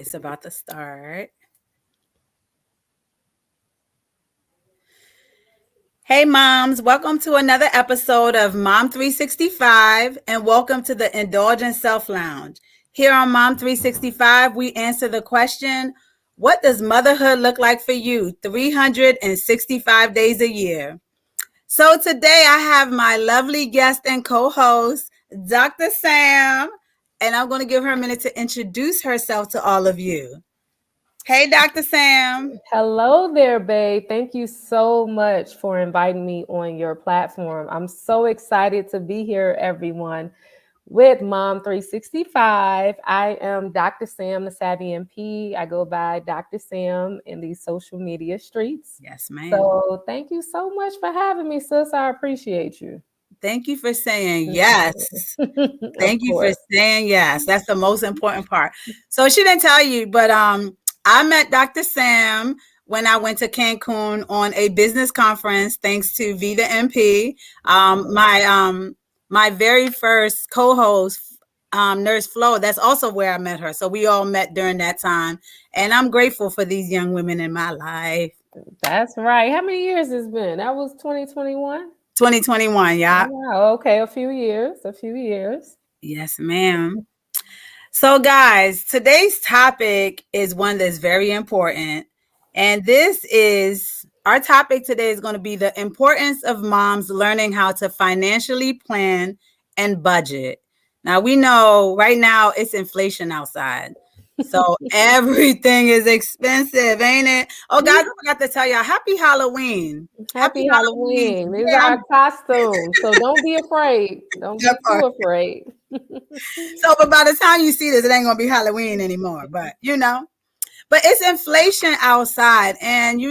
It's about to start. Hey, moms, welcome to another episode of Mom 365 and welcome to the Indulgent Self Lounge. Here on Mom 365, we answer the question, what does motherhood look like for you 365 days a year? So today I have my lovely guest and co-host, Dr. Sam, and I'm going to give her a minute to introduce herself to all of you. Hey, Dr. Sam. Hello there, babe. Thank you so much for inviting me on your platform. I'm so excited to be here, everyone, with Mom 365. I am Dr. Sam, the Savvy MP. I go by Dr. Sam in these social media streets. Yes, ma'am. So thank you so much for having me, sis. I appreciate you. Thank you for saying yes. Thank you for saying yes. That's the most important part. So she didn't tell you, but I met Dr. Sam when I went to Cancun on a business conference, thanks to Vida MP. My very first co-host, Nurse Flo, that's also where I met her. So we all met during that time. And I'm grateful for these young women in my life. That's right. How many years has it been? That was 2021? 2021, yeah. Oh, wow. Okay, a few years. Yes, ma'am. So, guys, today's topic is one that's very important. And our topic today is going to be the importance of moms learning how to financially plan and budget. Now, we know right now it's inflation outside. So everything is expensive, ain't it? Oh, guys, I forgot to tell y'all, happy Halloween. Happy Halloween. These are our costumes. So don't be afraid. Don't be too afraid. So, but by the time you see this, it ain't going to be Halloween anymore. But it's inflation outside, and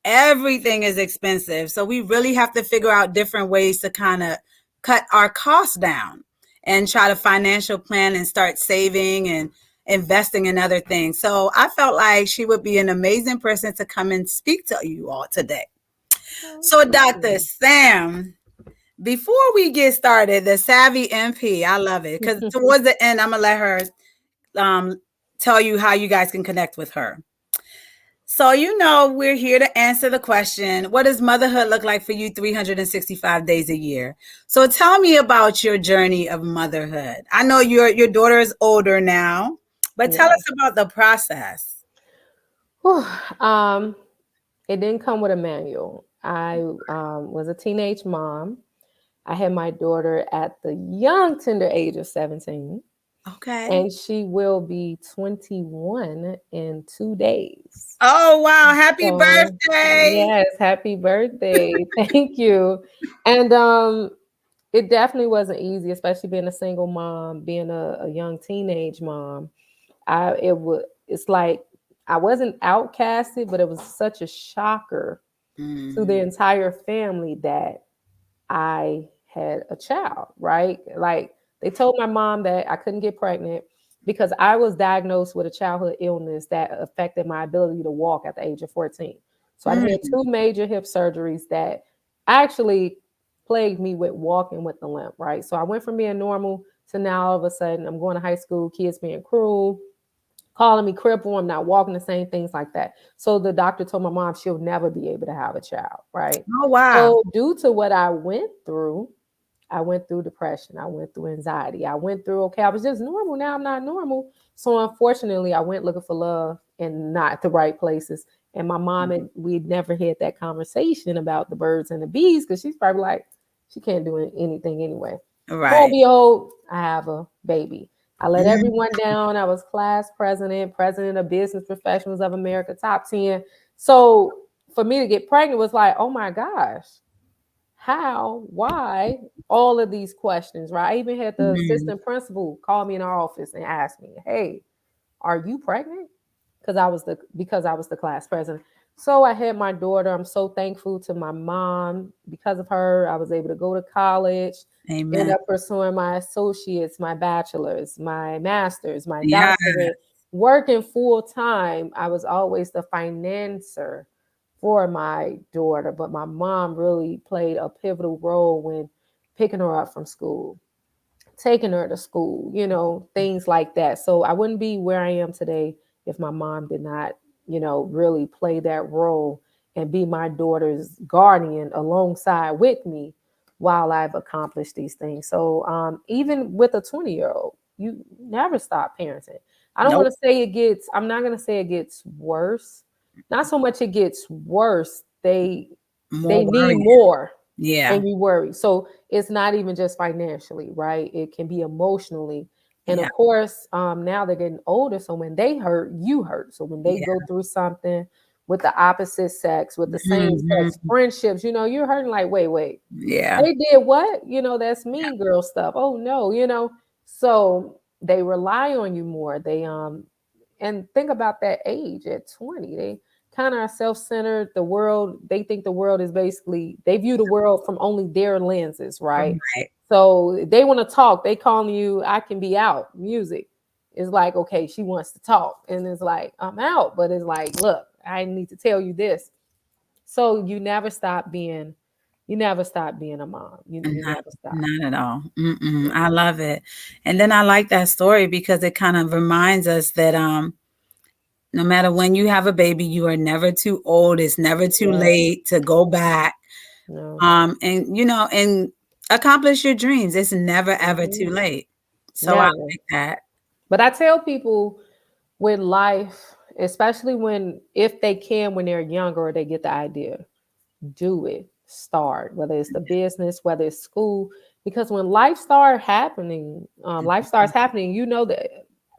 everything is expensive. So we really have to figure out different ways to kind of cut our costs down and try to financial plan and start saving and investing in other things. So I felt like she would be an amazing person to come and speak to you all today. So Dr. Sam, before we get started, the Savvy MP, I love it because towards the end, I'm going to let her tell you how you guys can connect with her. So, we're here to answer the question, what does motherhood look like for you 365 days a year? So tell me about your journey of motherhood. I know your daughter is older now, but tell us about the process. It didn't come with a manual. I was a teenage mom. I had my daughter at the young, tender age of 17. Okay. And she will be 21 in 2 days. Oh, wow. Happy birthday. Yes, happy birthday. Thank you. And it definitely wasn't easy, especially being a single mom, being a young teenage mom. It's like I wasn't outcasted, but it was such a shocker to the entire family that I had a child, right? Like they told my mom that I couldn't get pregnant because I was diagnosed with a childhood illness that affected my ability to walk at the age of 14. So I had 2 major hip surgeries that actually plagued me with walking with the limp, right? So I went from being normal to now all of a sudden I'm going to high school, kids being cruel, calling me cripple, I'm not walking the same, things like that. So the doctor told my mom she'll never be able to have a child, right? Oh, wow. So due to what I went through depression, I went through anxiety, I went through, okay, I was just normal, now I'm not normal. So unfortunately, I went looking for love in not the right places. And my mom, we'd never had that conversation about the birds and the bees because she's probably like, she can't do anything anyway. Right. Lo and behold, I have a baby. I let everyone down. I was class president of Business Professionals of America, top 10. So for me to get pregnant was like, oh my gosh, how, why, all of these questions, right? I even had the assistant principal call me in our office and ask me, hey, are you pregnant? Because I was the class president. So I had my daughter. I'm so thankful to my mom. Because of her, I was able to go to college. Amen. End up pursuing my associates, my bachelor's, my master's, my doctorate, working full time. I was always the financer for my daughter, but my mom really played a pivotal role when picking her up from school, taking her to school, things like that. So I wouldn't be where I am today if my mom did not, really play that role and be my daughter's guardian alongside with me while I've accomplished these things. So even with a 20-year-old, you never stop parenting. I don't want Nope. to say it gets, I'm not going to say it gets worse. Not so much it gets worse. They More need worrying. more Yeah. and you worry. So it's not even just financially, right? It can be emotionally. And Yeah. of course, now they're getting older. So when they hurt, you hurt. So when they Yeah. go through something with the opposite sex, with the same sex, Mhm. friendships, you're hurting like, wait, Yeah. they did what? That's mean girl stuff. Oh no. So they rely on you more. They and think about that age at 20. They kind of are self-centered. The world, they think the world is basically, they view the world from only their lenses, right? Right. So they want to talk. They calling you, I can be out. Music. It's like, okay, she wants to talk. And it's like, I'm out. But it's like, look, I need to tell you this. So you never stop being a mom. You Not never stop. not at all. Mm-mm. I love it. And then I like that story because it kind of reminds us that no matter when you have a baby, you are never too old. It's never too Yeah, late to go back. no, And accomplish your dreams. It's never ever too mhm, late. So I never. like that. But I tell people with life, especially if they can, when they're younger or they get the idea, do it. Start, whether it's the business, whether it's school, because when life starts happening, that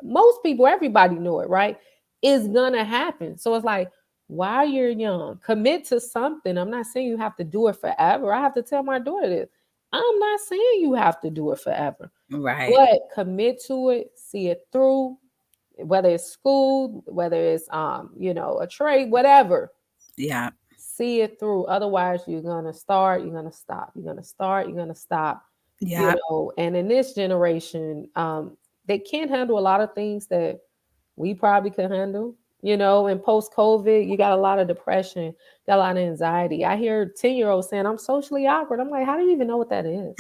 most people, everybody know it, right? It's gonna happen. So it's like, while you're young, commit to something. I'm not saying you have to do it forever. I have to tell my daughter this. I'm not saying you have to do it forever, Right. but commit to it, see it through, whether it's school, whether it's a trade, whatever. Yeah. See it through. Otherwise, you're gonna start, you're gonna stop, you're gonna start, you're gonna stop. Yeah. And in this generation, they can't handle a lot of things that we probably could handle. And post COVID, you got a lot of depression, got a lot of anxiety. I hear 10-year-olds saying, I'm socially awkward. I'm like, how do you even know what that is?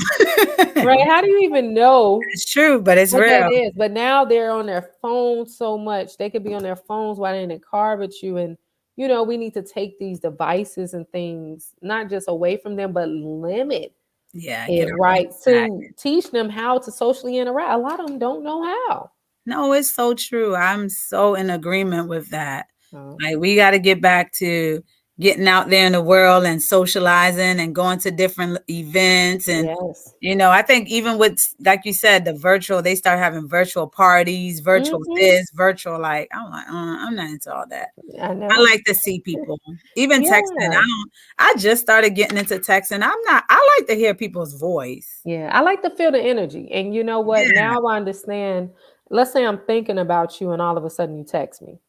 Right? How do you even know It's true, but it's what that real. is? But now they're on their phones so much. They could be on their phones while they're in the car with you. And, we need to take these devices and things, not just away from them, but limit Yeah, get it, our right? minds back. To teach them how to socially interact. A lot of them don't know how. No, it's so true. I'm so in agreement with that. Oh, Like we got to get back to getting out there in the world and socializing and going to different events and yes. I think even with like you said the virtual they start having virtual parties, virtual Hmm. this, virtual like I'm like I'm not into all that. I I know. like to see people. Even texting. Yeah. I just started getting into texting. I like to hear people's voice. Yeah. I like to feel the energy. And you know what? Yeah. Now I understand. Let's say I'm thinking about you and all of a sudden you text me.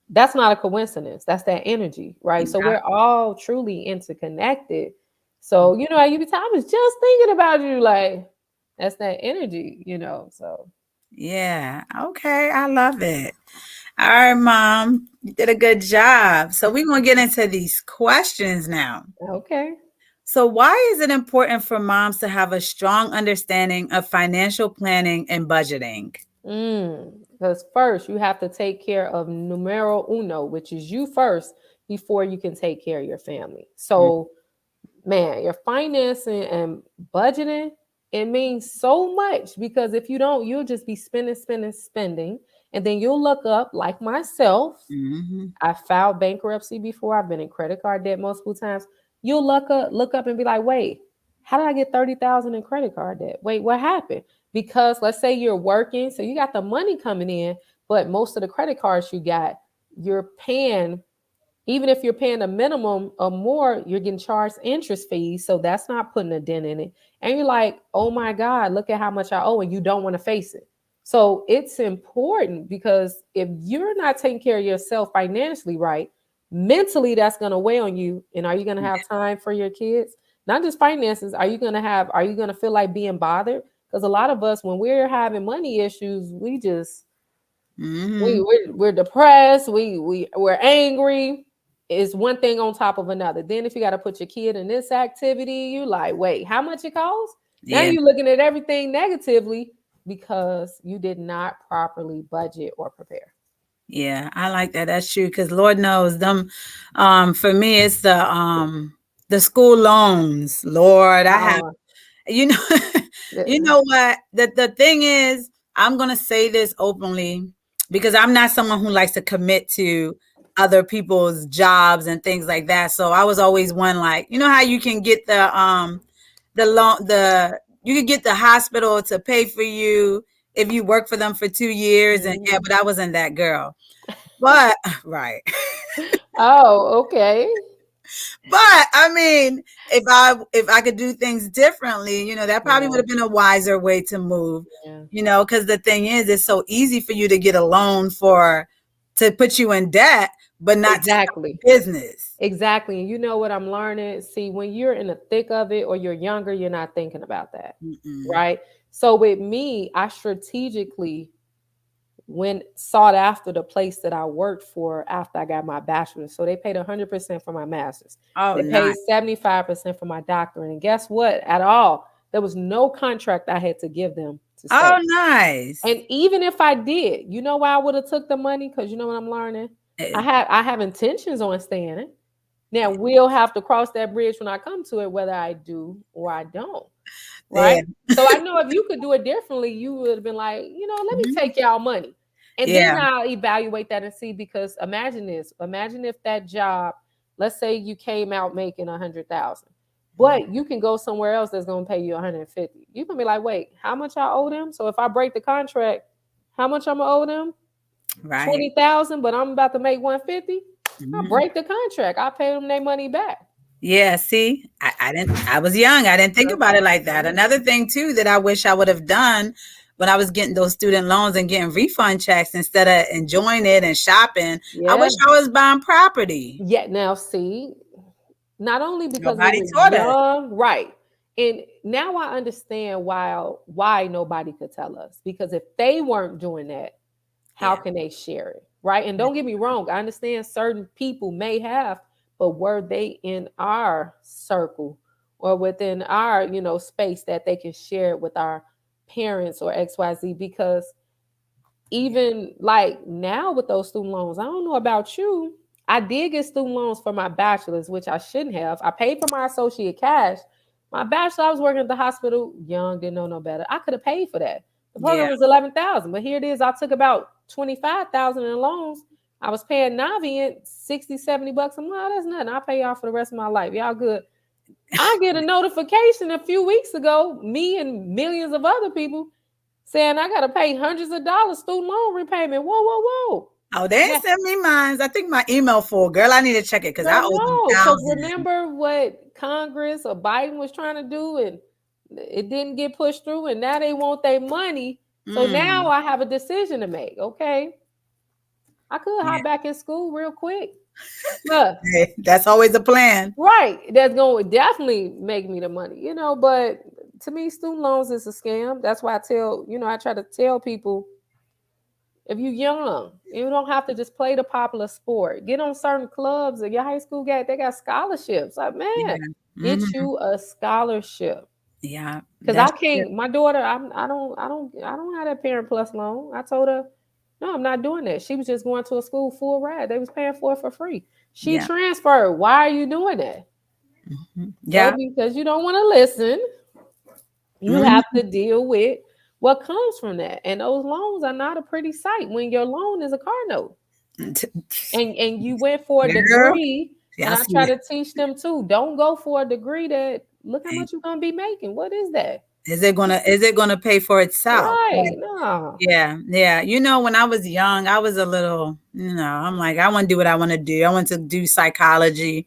That's not a coincidence. That's that energy, right? So Yeah. we're all truly interconnected. So, you be I was just thinking about you. Like, that's that energy. So Yeah. Okay. I love it. All right, Mom. You did a good job. So we're going to get into these questions now. okay. So, why is it important for moms to have a strong understanding of financial planning and budgeting? Because first you have to take care of numero uno, which is you first before you can take care of your family. So man, your financing and budgeting, it means so much because if you don't, you'll just be spending, spending, spending. And then you'll look up, like myself, Mm-hmm. I filed bankruptcy before. I've been in credit card debt multiple times. You'll look up and be like, wait, how did I get 30,000 in credit card debt? Wait, what happened? Because let's say you're working, so you got the money coming in, but most of the credit cards you got, you're paying, even if you're paying a minimum or more, you're getting charged interest fees. So that's not putting a dent in it. And you're like, oh my God, look at how much I owe. And you don't want to face it. So it's important because if you're not taking care of yourself financially right, mentally that's going to weigh on you. And are you going to have time for your kids? Not just finances. Are you going to feel like being bothered? Because a lot of us, when we're having money issues, we just Mm-hmm. we're depressed, we're angry. It's one thing on top of another. Then if you got to put your kid in this activity, you like, wait, how much it costs? Now Yeah. you're looking at everything negatively because you did not properly budget or prepare. Yeah, I like that. That's true. Because Lord knows them. For me, it's the school loans. Lord, I have, Oh, you know, you yeah. know what? The thing is, I'm gonna say this openly because I'm not someone who likes to commit to other people's jobs and things like that. So I was always one like, you know how you can get the loan you could get the hospital to pay for you if you work for them for 2 years, and yeah, Mhm. but I wasn't that girl. But right. Oh, okay. But I mean, if I could do things differently, that probably would Yeah, have been a wiser way to move, yeah. because the thing is, it's so easy for you to get a loan to put you in debt, but not take out Exactly. the business. Exactly. And you know what I'm learning? See, when you're in the thick of it or you're younger, you're not thinking about that. Mm-mm. Right. So with me, I strategically went sought after the place that I worked for after I got my bachelor's. So they paid 100% for my master's. Oh, They paid nice. 75% for my doctorate. And guess what? At all, there was no contract I had to give them to Oh, stay. nice. And even if I did, you know why I would have took the money? Because you know what I'm learning? Eh, I have intentions on staying. Now we'll have to cross that bridge when I come to it, whether I do or I don't. yeah. Right. So I know if you could do it differently, you would have been like, let me Mhm. take y'all money. And then Yeah. I'll evaluate that and see, because imagine this. Imagine if that job, let's say you came out making 100,000, but you can go somewhere else that's gonna pay you 150. You can be like, wait, how much I owe them? So if I break the contract, how much I'm gonna owe them? Right. 20,000, but I'm about to make 150. I Mhm. break the contract. I pay them their money back. Yeah, see, I didn't, I was young. I didn't think about it like that. Another thing too that I wish I would have done when I was getting those student loans and getting refund checks instead of enjoying it and shopping, I wish Yeah. I was buying property. Yeah. Now, see, not only because we Nobody were taught us. young, right? And now I understand why nobody could tell us, because if they weren't doing that, how Yeah. can they share it, right? And don't get me wrong, I understand certain people may have, but were they in our circle or within our space that they can share it with our parents or XYZ? Because even like now with those student loans, I don't know about you. I did get student loans for my bachelor's, which I shouldn't have. I paid for my associate cash. My bachelor, I was working at the hospital, young, didn't know no better. I could have paid for that. The Yeah. program was 11,000, but here it is. I took about 25,000 in loans. I was paying Navient 60, 70 bucks a month. Oh, that's nothing. I'll pay y'all for the rest of my life. Y'all good. I get a notification a few weeks ago, me and millions of other people saying I gotta pay hundreds of dollars student loan repayment. Whoa, whoa, whoa. Oh, they Now, ain't sent me mine. I think my email full. Girl, I need to check it because I girl, owe them no, because thousands. remember what Congress or Biden was trying to do, and it didn't get pushed through, and now they want their money. So now Mm. I have a decision to make. Okay, I could Yeah. hop back in school real quick. Look, Hey, that's always a plan. right, that's going to definitely make me the money, but to me, student loans is a scam. That's why I try to tell people, if you're young, you don't have to just play the popular sport. Get on certain clubs. Or your high school they got scholarships. Like, man, Yeah. get Hmm. you a scholarship. Yeah. Cause I That's it. can't. My daughter, I don't have that Parent Plus loan. I told her, no, I'm not doing that. She was just going to a school full ride. They was paying for it for free. She Yeah. transferred. Why are you doing that? Yeah. Baby, because you don't want to listen. You have Mhm. to deal with what comes from that. And those loans are not a pretty sight when your loan is a car note. And you went for a Girl, degree, yeah, and I I see try it. to teach them too. Don't go for a degree that look how much you're gonna be making. What is that? Is it gonna pay for itself? Right. No. Yeah, yeah. When I was young, I was a little, I'm like, I want to do what I want to do. I want to do psychology.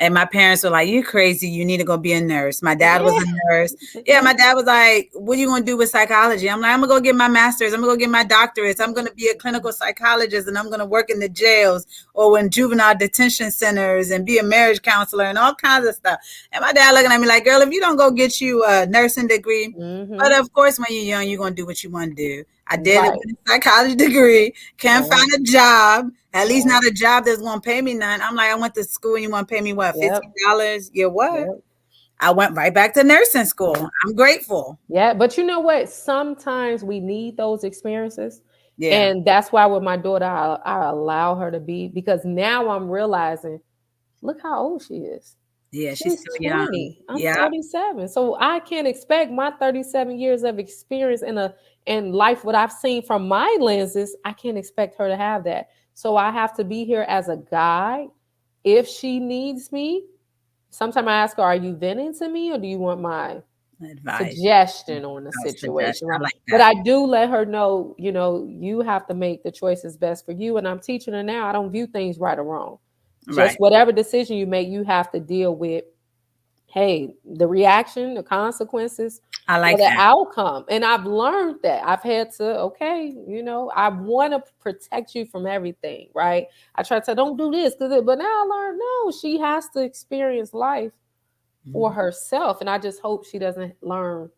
And my parents were like, you crazy. You need to go be a nurse. My dad was Yeah. a nurse. Yeah, my dad was like, what are you going to do with psychology? I'm like, I'm going to go get my master's. I'm going to go get my doctorates. I'm going to be a clinical psychologist and I'm going to work in the jails or in juvenile detention centers and be a marriage counselor and all kinds of stuff. And my dad looking at me like, girl, if you don't go get you a nursing degree, but Mm-hmm. of course, when you're young, you're going to do what you want to do. I did it Right. with a psychology degree. Can't Right. find a job, at least Right. not a job that's going to pay me none. I'm like, I went to school and you want to pay me what, Yep. $15? Yeah, what? Yep. I went right back to nursing school. I'm grateful. Yeah, but you know what? Sometimes we need those experiences. Yeah. And that's why with my daughter, I allow her to be, because now I'm realizing, look how old she is. Yeah, she's She's still young. 20. I'm Yeah. 37. So I can't expect my 37 years of experience in life, what I've seen from my lenses, I can't expect her to have that. So I have to be here as a guide. If she needs me, sometimes I ask her, are you venting to me or do you want my Advice. suggestion on the Oh, suggestion. situation, I right? like But that. I do let her know, you have to make the choices best for you. And I'm teaching her now, I don't view things right or wrong. Just Right. whatever decision you make, you have to deal with, hey, the reaction, the consequences, I or like the that. outcome. And I've learned that. I've had to, okay, I want to protect you from everything, right? I try to say, don't do this, but now I learned, no, she has to experience life for Mhm. herself. And I just hope she doesn't learn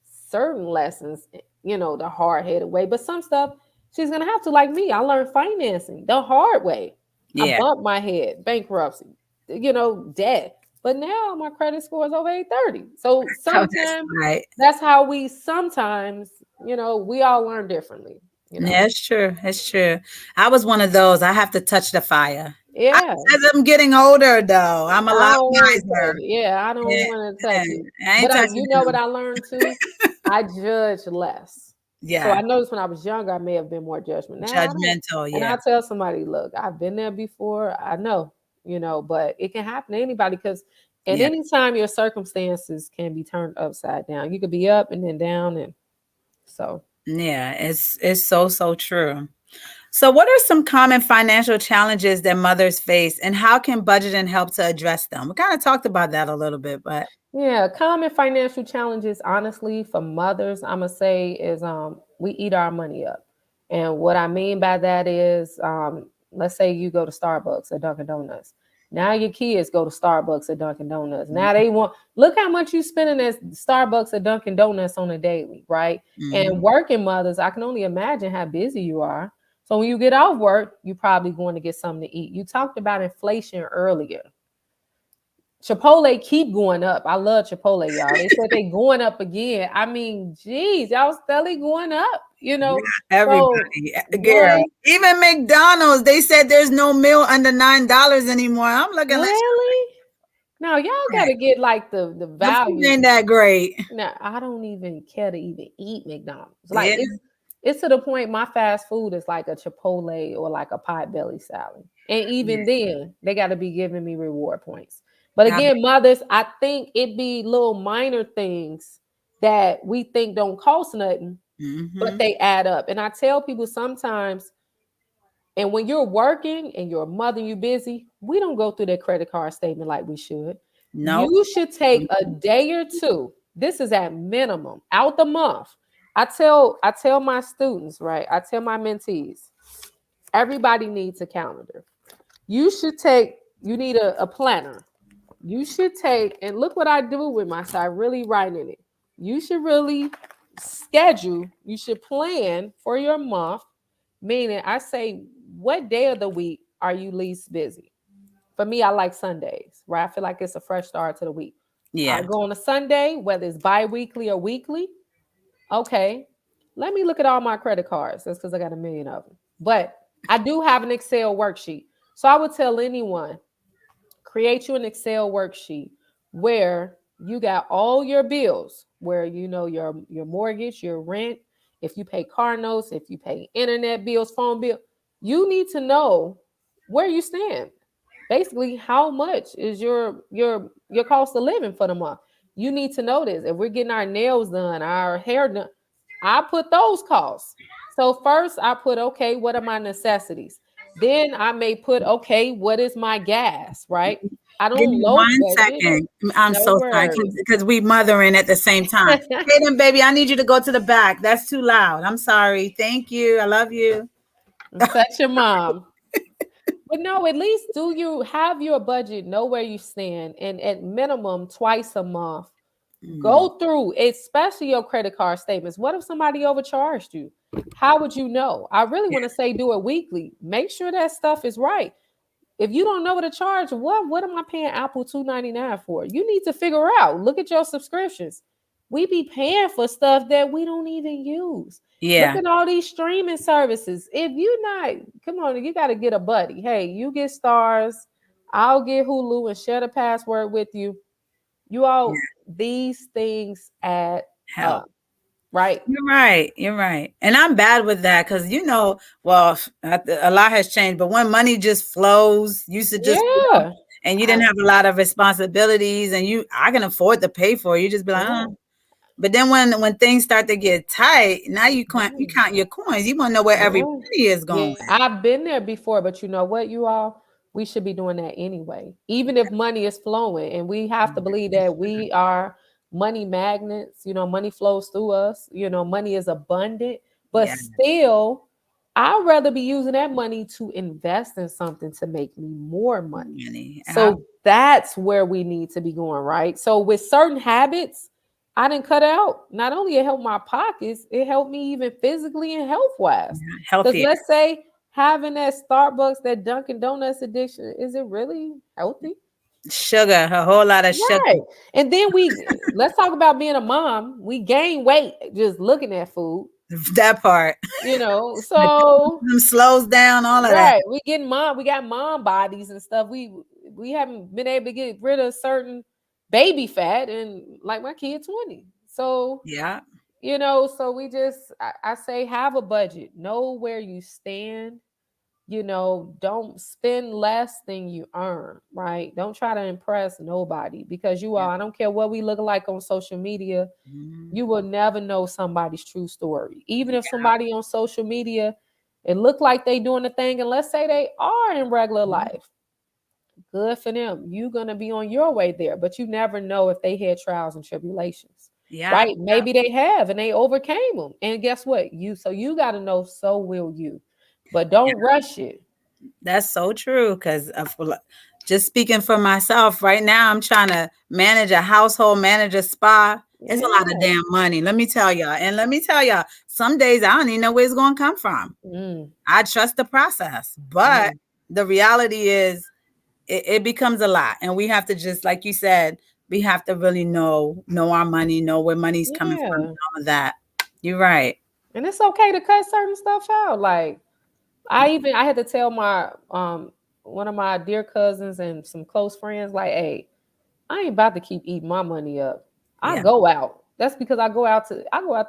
certain lessons, the hard headed way. But some stuff she's gonna have to, like me. I learned financing the hard way. I Yeah. bumped my head, bankruptcy, debt. But now my credit score is over 830. So Oh, that's sometimes right. that's how we sometimes, we all learn differently. Yeah, it's true. It's true. I was one of those. I have to touch the fire. I, Yeah. as I'm getting older, though, I'm a I lot don't want to touch wiser. it. Yeah, I don't Yeah, want to yeah. touch it. I ain't But touching you it know no what more. I learned too? I judge less. So Yeah. I noticed when I was younger, I may have been more judgment. Now I don't. Judgmental. And Yeah. I tell somebody, look, I've been there before. I know, but it can happen to anybody because at Yeah. any time your circumstances can be turned upside down. You could be up and then down, and so. Yeah. It's so, so true. So, what are some common financial challenges that mothers face, and how can budgeting help to address them? We kind of talked about that a little bit, but Yeah, common financial challenges, honestly, for mothers, I'm gonna say is we eat our money up. And what I mean by that is let's say you go to Starbucks or Dunkin' Donuts. Now your kids go to Starbucks or Dunkin' Donuts. Now they want, look how much you spending at Starbucks or Dunkin' Donuts on a daily, right? mhm. And working mothers, I can only imagine how busy you are. So when you get off work, you're probably going to get something to eat. You talked about inflation earlier. Chipotle keep going up. I love Chipotle, y'all. They said they going up again. I mean, geez, y'all steadily going up. So Everybody, girl, what? even McDonald's, they said there's no meal under $9 anymore. I'm looking like Really? Now y'all got that. to get like the The food ain't value. that great. Now I don't even care to even eat McDonald's. Like Yeah, it's to the point my fast food is like a Chipotle or like a pot belly salad. And even yeah. then, they got to be giving me reward points. But I, again, mothers, I think it be little minor things that we think don't cost nothing, but hmm they add up. And I tell people sometimes, and when you're working and you're a mother and you're busy, we don't go through that credit card statement like we should. Nope. You should take a day or two. This is at minimum out the month. I tell my students, right? I tell my mentees, everybody needs a calendar. You need a planner. You should take, and look what I do with my side, really write in it. You should really schedule, you should plan for your month, meaning I say, what day of the week are you least busy? For me, I like Sundays, right? I feel like it's a fresh start to the week. I Yeah. go on a Sunday, whether it's bi-weekly or weekly. Okay, let me look at all my credit cards. That's because I got a million of them. But I do have an Excel worksheet. So I would tell anyone, create you an Excel worksheet where you got all your bills, where you know your mortgage, your rent, if you pay car notes, if you pay internet bills, phone bill, you need to know where you stand. Basically, how much is your cost of living for the month? You need to know this. If we're getting our nails done, our hair done, I put those costs. So first I put, okay, what are my necessities? Then I may put, okay, what is my gas, right? I Give don't me low one budget. second. I'm No so sorry worries. because we mothering at the same time. Hayden, baby, I need you to go to the back. That's too loud. I'm sorry. Thank you. I love you. Such your mom. But no, at least do you have your budget, know where you stand, and at minimum twice a month, Mm, go through, especially your credit card statements. What if somebody overcharged you? How would you know? I really want to say do it weekly. Make sure that stuff is right. If you don't know what to charge, what am I paying Apple $2.99 for? You need to figure out. Look at your subscriptions. We be paying for stuff that we don't even use. Look Yeah. at all these streaming services. If you not, come on, you got to get a buddy. Hey, you get Stars, I'll get Hulu and share the password with you. You Yeah. all, these things add Help. up, right? You're right. You're right. And I'm bad with that because, well, a lot has changed, but when money just flows, used to just flow, Yeah. and you I, didn't have a lot of responsibilities and I can afford to pay for it. You just be like, yeah. But then when things start to get tight, now you Yeah. count your coins. You want to know where every Yeah. penny is going. Yeah, I've been there before, but you know what, you all, we should be doing that anyway. Even if money is flowing, and we have to believe that we are money magnets, money flows through us, money is abundant, but Yeah, still, I'd rather be using that money to invest in something to make me more money. money. So that's where we need to be going, right? So with certain habits, I didn't cut out. Not only it helped my pockets, it helped me even physically and health wise. Because Healthier. let's say having that Starbucks, that Dunkin' Donuts addiction, is it really healthy? Sugar, a whole lot of sugar. Right. And then let's talk about being a mom. We gain weight just looking at food, That part. So Metabolism slows down, all of that. right, we got mom bodies and stuff. We haven't been able to get rid of certain baby fat, and like my kid 20. So Yeah, so I say have a budget, know where you stand, don't spend less than you earn, right? Don't try to impress nobody, because yeah. I don't care what we look like on social media, Mhm. you will never know somebody's true story. Even if somebody on social media, it look like they doing the thing, and let's say they are in regular Mhm. life, good for them. You're gonna be on your way there, but you never know if they had trials and tribulations, Yeah, right? Maybe they have and they overcame them. And guess what? You got to know, so will you. But yeah. don't rush it. That's so true. Because just speaking for myself, right now, I'm trying to manage a household, manage a spa. It's a lot of Yeah. damn money. Let me tell y'all. And let me tell y'all, some days I don't even know where it's going to come from. Mm, I trust the process, but mm, the reality is it becomes a lot, and we have to, just like you said, we have to really know our money, know where money's coming from, yeah. all of that. You're right. And it's okay to cut certain stuff out. Like I had to tell my one of my dear cousins and some close friends, like, hey, I ain't about to keep eating my money up. I Yeah, go out. That's because I go out to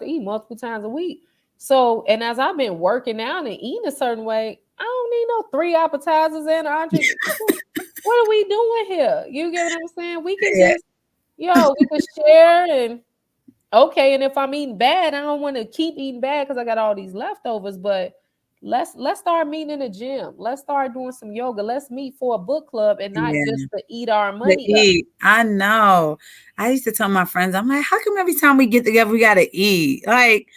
eat multiple times a week. So, and as I've been working out and eating a certain way, I don't need no 3 appetizers and 100. What are we doing here? You get what I'm saying? We can yeah, just, we can share, and okay. And if I'm eating bad, I don't want to keep eating bad because I got all these leftovers. But let's start meeting in the gym. Let's start doing some yoga. Let's meet for a book club and not yeah. just to eat our To money up. eat, I know. I used to tell my friends, I'm like, how come every time we get together we gotta eat? Like,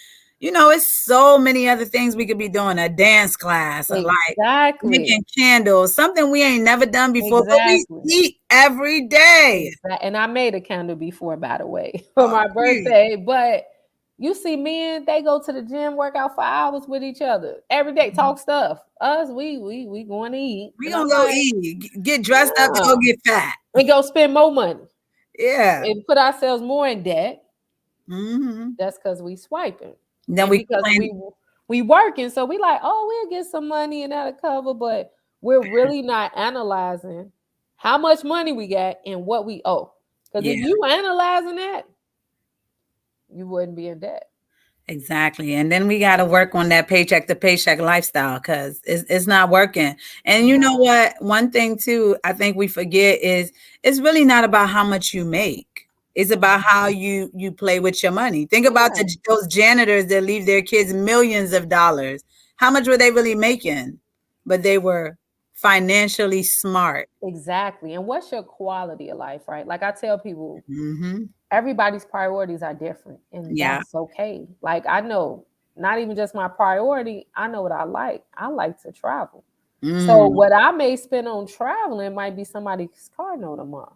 it's so many other things we could be doing, a dance class, or like Exactly. making candles, something we ain't never done before, but we Exactly. eat every day. And I made a candle before, by the way, for Oh, my please. birthday. But you see men, they go to the gym, work out for hours with each other every day, talk stuff. Us, we going to eat. We And I'm gonna go like, eat, get dressed up to yeah. go get fat. We go spend more money Yeah. and put ourselves more in debt. Hmm. That's because we swiping. Then And we because complain. we working. So we like, oh, we'll get some money and that'll cover, but we're really not analyzing how much money we got and what we owe. Because if Yeah. you analyzing that, you wouldn't be in debt. Exactly. And then we got to work on that paycheck to paycheck lifestyle because it's not working. And you know No. what? One thing, too, I think we forget is it's really not about how much you make. It's about how you play with your money. Think about Yeah, those janitors that leave their kids millions of dollars. How much were they really making? But they were financially smart. exactly. And what's your quality of life, right? Like I tell people, Hmm. everybody's priorities are different, and Yeah. that's okay. Like I know, not even just my priority, I know what I like. I like to travel. So Mm, what I may spend on traveling might be somebody's car note a month.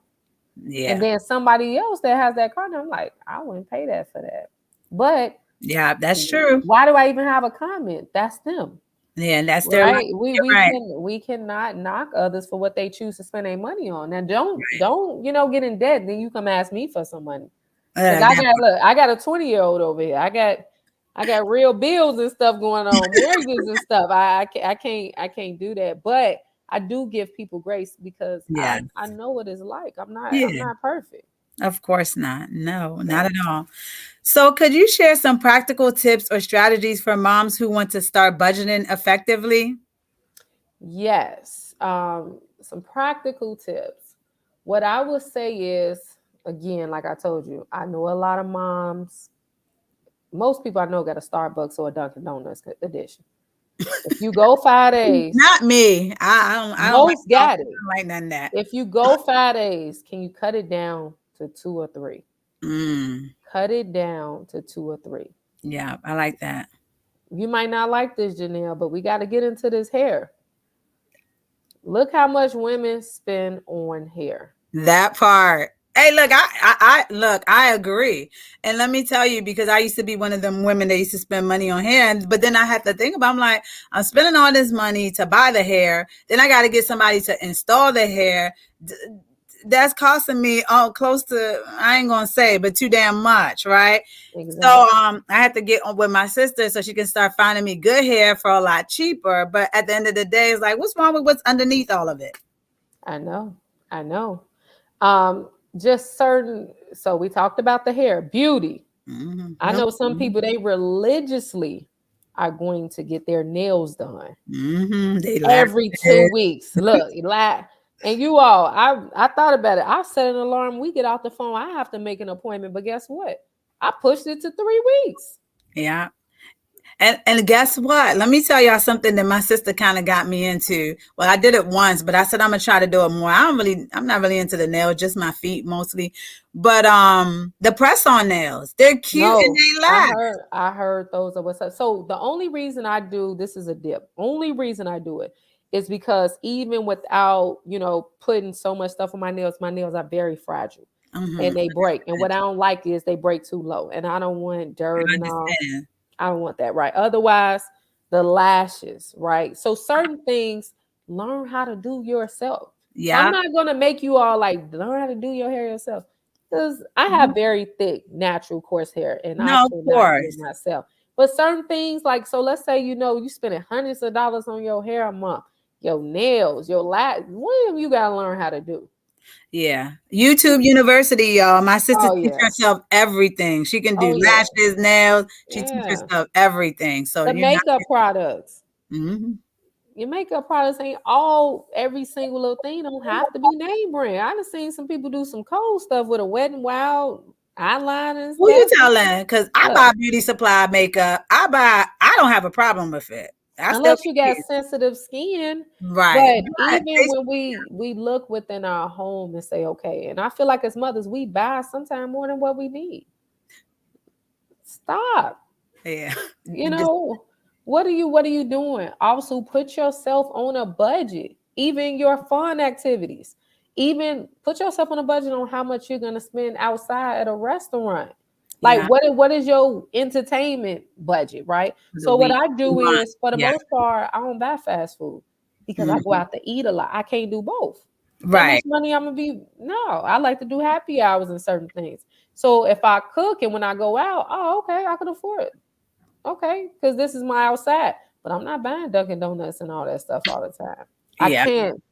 And yeah. then somebody else that has that car note, I'm like, I wouldn't pay that for that. But Yeah. That's true. why do I even have a comment? That's them. Yeah, that's their life. Right. We You're we right. can we cannot knock others for what they choose to spend their money on. Now don't get in debt, then you come ask me for some money. Because That I got a 20-year-old over here. I got real bills and stuff going on, mortgages and stuff. I can't do that. But I do give people grace because I yeah. I know what it's like. I'm Yeah. not perfect. Of course not. No, not Yeah. at all. So, could you share some practical tips or strategies for moms who want to start budgeting effectively? Yes. Some practical tips. What I would say is, again, like I told you, I know a lot of moms. Most people I know got a Starbucks or a Dunkin' Donuts edition. If you go 5 days, Not me. I don't like most coffee. got I it. don't like none of that. If you go 5 days, can you cut it down to 2 or 3? Mm, Cut it down to 2 or 3. yeah, I like that. You might not like this, Janelle, but we got to get into this hair. Look how much women spend on hair. That part. Hey, look, I look, I agree. And let me tell you, because I used to be one of them women that used to spend money on hair, but then I had to think about, I'm like, I'm spending all this money to buy the hair, then I got to get somebody to install the hair. That's costing me close to, I ain't gonna say, but too damn much, right? So Exactly. I had to get on with my sister so she can start finding me good hair for a lot cheaper. But at the end of the day, it's like, what's wrong with what's underneath all of it? I know. I know. Just certain. So we talked about the hair, beauty. I know some people they religiously are going to get their nails done They laugh. every 2 weeks. Look, and you all, I thought about it. I set an alarm. We get off the phone. I have to make an appointment, but guess what? I pushed it to 3 weeks. Yeah. And guess what? Let me tell y'all something that my sister kind of got me into. Well, I did it once, but I said I'm gonna try to do it more. I'm not really into the nails, just my feet mostly. But the press on nails, they're cute and No, they I last. heard I heard those are what's up. So the only reason I do this is a dip. Only reason I do it is because even without, putting so much stuff on my nails are very fragile Mm-hmm. and they break. And what I don't like is they break too low. And I don't want dirt I and all. understand. I don't want that, right? Otherwise, the lashes, right? So certain things learn how to do yourself. So I'm Yeah. not gonna make you all like learn how to do your hair yourself. Because I have very thick, natural, coarse hair, and I No, of cannot do it course. myself. But certain things, like so, let's say you spending hundreds of dollars on your hair a month, your nails, your what have you gotta learn how to do? Yeah. YouTube University, y'all. My sister Oh teaches yeah, herself everything. She can do oh yeah, lashes, nails. She teaches yeah. herself everything. So The you're not. makeup products. Mhm. Your makeup products ain't all every single little thing don't have to be name brand. I done seen some people do some cold stuff with a Wet n Wild eyeliner and Who you stuff. telling? Because I Look, buy beauty supply makeup. I don't have a problem with it. I still unless you can got use. sensitive skin, Right. but But even when we look within our home and say, okay, and I feel like as mothers, we buy sometimes more than what we need. Stop. yeah. You Just, know, what are you doing? Also put yourself on a budget, even your fun activities. Even put yourself on a budget on how much you're going to spend outside at a restaurant. Like yeah. what is your entertainment budget, right? The So what week. I do Month. is for the Yeah. most part I don't buy fast food because I go Mhm. out to eat a lot. I can't do both. That much Right. money I'm gonna be no, I like to do happy hours and certain things. So if I cook and when I go out, oh okay, I can afford it. Okay, because this is my outside. But I'm not buying Dunkin' Donuts and all that stuff all the time. I Yeah. can't.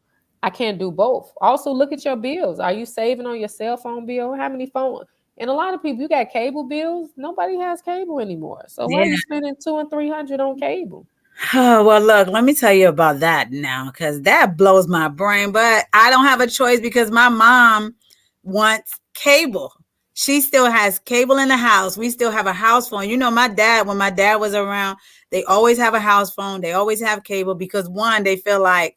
I can't do both. Also, look at your bills. Are you saving on your cell phone bill? How many phone? And a lot of people, you got cable bills. Nobody has cable anymore. So why are Yeah. you spending 200 and 300 on cable? Oh, well, look, let me tell you about that now because that blows my brain. But I don't have a choice because my mom wants cable. She still has cable in the house. We still have a house phone. You know, when my dad was around, they always have a house phone. They always have cable because one, they feel like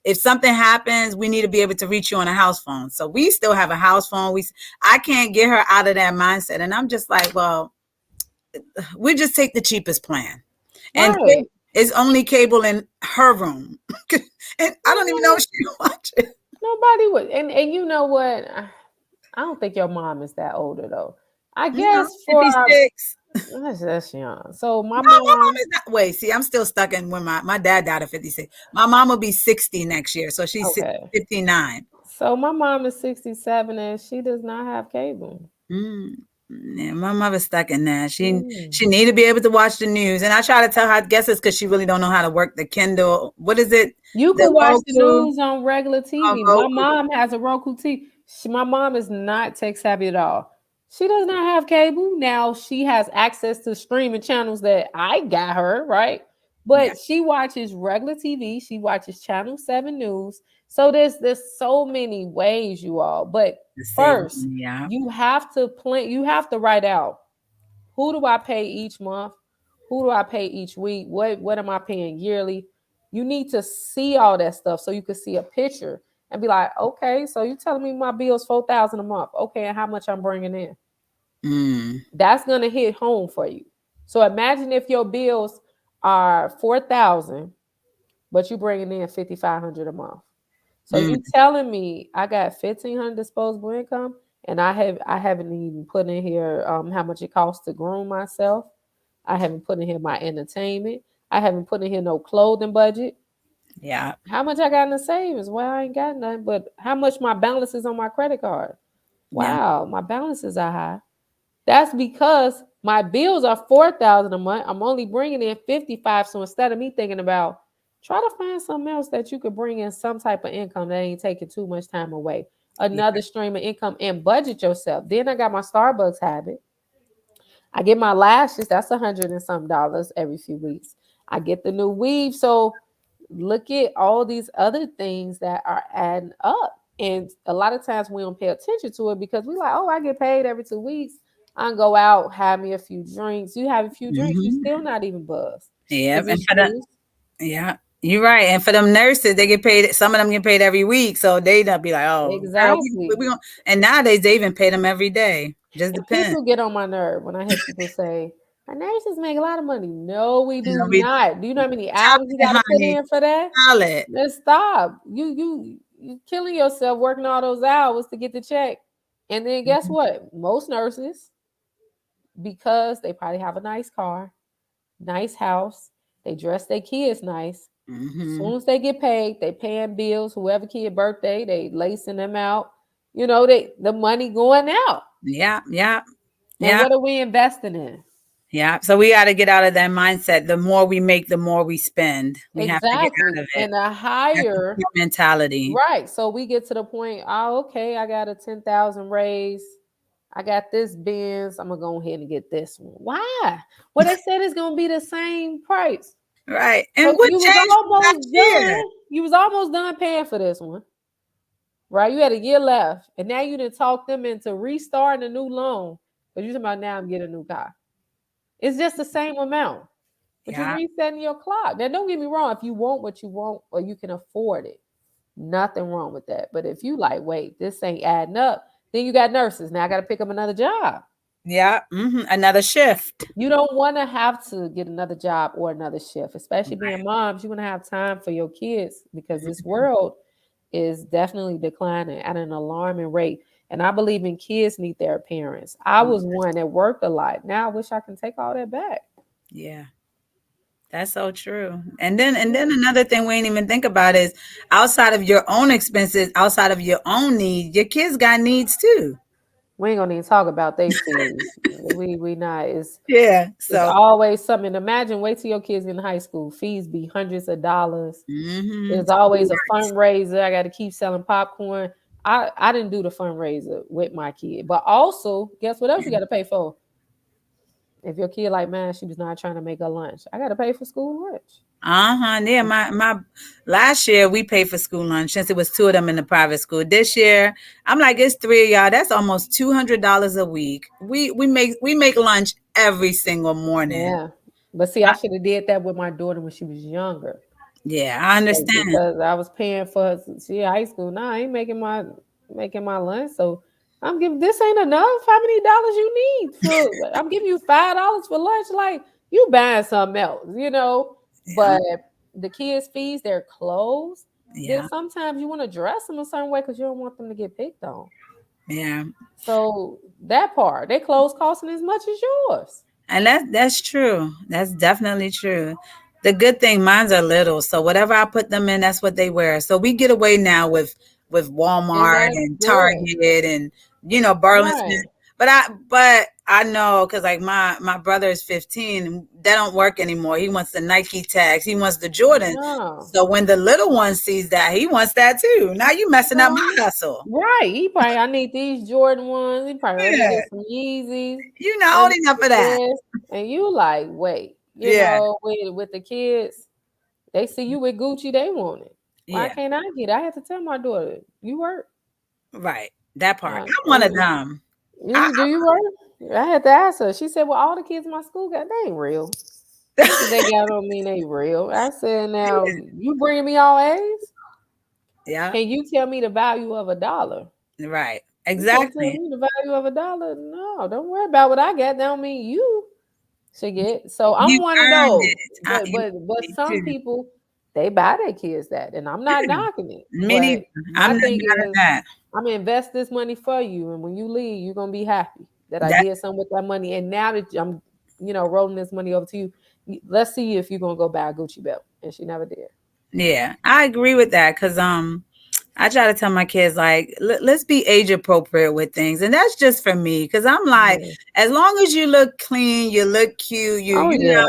if something happens, we need to be able to reach you on a house phone. So we still have a house phone. I can't get her out of that mindset. And I'm just like, well, we just take the cheapest plan. And Right. it's only cable in her room. And I don't even know if Yeah, she watches. nobody would. And you know what? I don't think your mom is that older though. I No, guess for our 56. That's young. So my No, my mom mom, is not. Wait, see, I'm still stuck in when my dad died at 56. My mom will be 60 next year, so she's okay. 59. So my mom is 67 and she does not have cable. Mm. Yeah, my mother's stuck in that. Mm. She need to be able to watch the news, and I try to tell her. I guess it's because she really don't know how to work the Kindle. What is it? You The can watch the Roku. news on regular TV. My Roku. mom has a Roku TV. My mom is not tech savvy at all. She does not have cable. Now she has access to streaming channels that I got her, right? Yeah, But she watches regular TV. She watches Channel 7 News. So there's so many ways, you all. But to save first, money. Yeah. you have to plan, you have to write out, who do I pay each month? Who do I pay each week? What am I paying yearly? You need to see all that stuff so you can see a picture and be like, okay, so you telling me my bill's 4,000 a month? Okay, and how much I'm bringing in? Mm. That's gonna hit home for you. So imagine if your bills are 4,000, but you bringing in 5,500 a month. So you Mm. telling me I got 1,500 disposable income, and I haven't even put in here how much it costs to groom myself. I haven't put in here my entertainment. I haven't put in here no clothing budget. Yeah. How much I got in the savings? Well, I ain't got nothing, but how much my balance is on my credit card? Yeah. Wow, my balances are high. That's because my bills are 4,000 a month. I'm only bringing in 55. So instead of me thinking about, try to find something else that you could bring in some type of income that ain't taking too much time away. Yeah. Another stream of income and budget yourself. Then I got my Starbucks habit. I get my lashes. That's $100 and some every few weeks. I get the new weave. So look at all these other things that are adding up. And a lot of times we don't pay attention to it because we like, oh, I get paid every 2 weeks. I can go out, have me a few drinks. You have a few drinks, you Hmm. still not even buzzed. Yeah. Is it And for the shoes? yeah, you're right. And for them nurses, they get paid. Some of them get paid every week, so they not be like, "Oh, girl, we Exactly. going." And nowadays, they even pay them every day. Just And depends. people get on my nerve when I hear people say, our nurses make a lot of money. No, we You do know, we not. Do you know how many hours you chocolate, got to put honey, in for that? solid. Let's stop. You killing yourself working all those hours to get the check. And then guess Mhm. what? Most nurses, because they probably have a nice car, nice house, they dress their kids nice. Mhm. Soon as they get paid, they paying bills. Whoever kid birthday, they lacing them out. You know, they the money going out. Yeah, yeah, And yeah, what are we investing in? yeah. So we got to get out of that mindset. The more we make, the more we spend. We have to get Exactly. out of it. And a That's the higher, poor mentality. right. So we get to the point, oh, okay, I got a 10,000 raise. I got this Benz. I'm gonna go ahead and get this one. Why? Well, they said it's gonna be the same price. Right. And So what you was changed from last almost year? done. You was almost done paying for this one, right? You had a year left, and now you didn't talk them into restarting a new loan. But you talking about now I'm getting a new car. It's just the same amount, but you're Yeah, resetting your clock. Now, don't get me wrong. If you want what you want or you can afford it, nothing wrong with that. But if you like, wait, this ain't adding up, then you got nurses. Now I got to pick up another job. yeah. Hmm. Another shift. You don't want to have to get another job or another shift, especially being moms. You want to have time for your kids because this world is definitely declining at an alarming rate. And I believe in kids need their parents. I was one that worked a lot. Now I wish I can take all that back. Yeah. That's so true. And then another thing we ain't even think about is outside of your own expenses, outside of your own needs, your kids got needs too. We ain't gonna even talk about they fees. We not. Yeah. It's So, always something. Imagine, wait till your kids in high school. Fees be hundreds of dollars. mhm. There's always a fundraiser. I got to keep selling popcorn. I didn't do the fundraiser with my kid, but also guess what else you got to pay for? If your kid like man, she was not trying to make her lunch. I got to pay for school lunch. Uh-huh. Yeah, my last year we paid for school lunch since it was two of them in the private school. This year, I'm like, it's three of y'all. That's almost $200 a week. We make lunch every single morning. Yeah, but see, I should have did that with my daughter when she was younger. Yeah, I understand. Because I was paying for she high school. Now I ain't making my lunch. So I'm giving this ain't enough. How many dollars you need for I'm giving you $5 for lunch? Like you buying something else, you know. Yeah, But the kids' fees, their clothes, then yeah, sometimes you want to dress them a certain way because you don't want them to get picked on. yeah. So that part, their clothes costing as much as yours. And that's true. That's definitely true. The good thing, mine's are little, so whatever I put them in, that's what they wear. So we get away now with And Walmart that's and good. Target and Burlington. Right. But I know because like my brother is 15, and they don't work anymore. He wants the Nike tags. He wants the Jordan. No. So when the little one sees that, he wants that too. Now you messing up No. my hustle. Right. He probably, I need these Jordan ones. He probably, let me Yeah, get some Yeezys. you're not Let old me enough get for that. this. And you like, wait, Yeah, with the kids, they see you with Gucci, they want it. Why yeah, can't I get it? I have to tell my daughter, you work. right. That part. Uh, I'm one of and them. I, you do you work? I had to ask her. She said, well, all the kids in my school got, they ain't real. Just because they got don't mean they real. I said, now you bringing me all A's? yeah, Can you tell me the value of a dollar? right. You can't tell Exactly. me the value of a dollar. No, don't worry about what I got. That don't mean you should get. So I'm You one of earned those. it. But Me some too. people they buy their kids that, and I'm not Yeah, knocking it. me neither. But I'm my not thing mad at is, that. I'm gonna invest this money for you, and when you leave, you're gonna be happy that I That did something with that money. And now that I'm, rolling this money over to you, let's see if you're gonna go buy a Gucci belt. And she never did. Yeah, I agree with that because I try to tell my kids like let's be age appropriate with things, and that's just for me because I'm like, Yeah. as long as you look clean, you look cute, Oh yeah.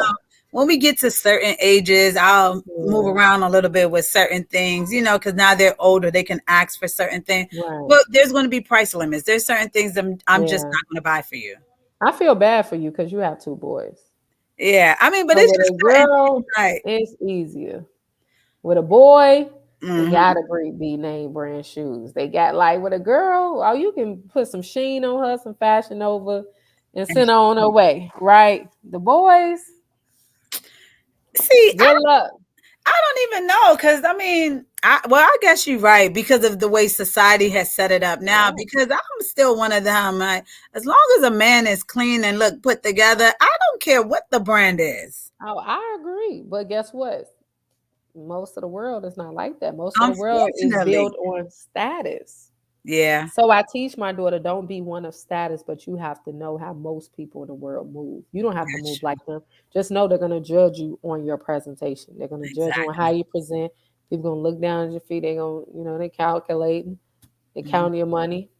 when we get to certain ages, I'll move Yeah. around a little bit with certain things, because now they're older, they can ask for certain things. Right. But there's going to be price limits. There's certain things I'm just Yeah. not going to buy for you. I feel bad for you because you have two boys. Yeah, I mean, but So it's with just a certain girl, things, like, it's easier. With a boy, it mhm, gotta be name brand shoes. They got like with a girl, oh, you can put some sheen on her, some fashion over, and and send her on her way. Right? The boys, see, good luck. I don't even know because I mean, I guess you're right because of the way society has set it up now. Yeah. Because I'm still one of them. Like, as long as a man is clean and look put together, I don't care what the brand is. Oh, I agree. But guess what? Most of the world is not like that. Most of the world is Unfortunately, built on status. yeah, So I teach my daughter, don't be one of status, but you have to know how most people in the world move. You don't have to that's move true. like them. Just know they're gonna judge you on your presentation. They're gonna judge you on how Exactly. you present. People gonna look down at your feet. They're gonna, they calculating, they Mhm. count your money.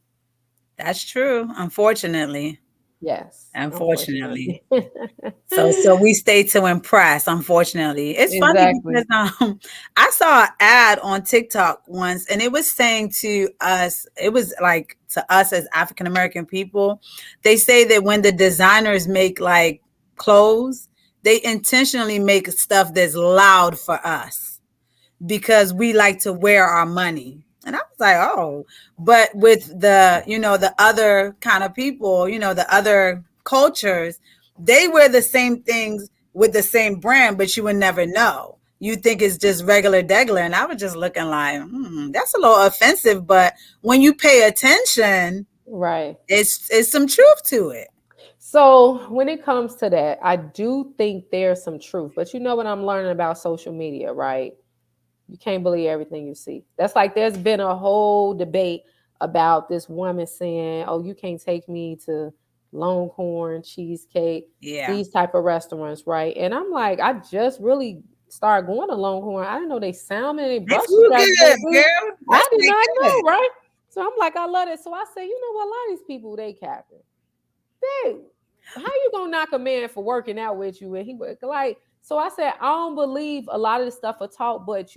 That's true. Unfortunately, Yes, unfortunately. unfortunately. So we stay to impress, unfortunately. It's funny Exactly. because I saw an ad on TikTok once and it was saying to us, it was like to us as African American people, they say that when the designers make like clothes, they intentionally make stuff that's loud for us because we like to wear our money. And I was like, oh, but with the other kind of people, the other cultures, they wear the same things with the same brand, but you would never know. You think it's just regular degular. And I was just looking like, that's a little offensive. But when you pay attention, Right. it's some truth to it. So when it comes to that, I do think there's some truth. But you know what I'm learning about social media, right? You can't believe everything you see. That's like there's been a whole debate about this woman saying, "Oh, you can't take me to Longhorn cheesecake, Yeah. these type of restaurants, right?" And I'm like, I just really started going to Longhorn. I didn't know they salmon and they That bus you food transport good, too. girl. I That's did like not good. know, right? So I'm like, I love it. So I say, you know what? A lot of these people they capping. Hey, how you gonna knock a man for working out with you? And he like, so I said, I don't believe a lot of this stuff are taught, but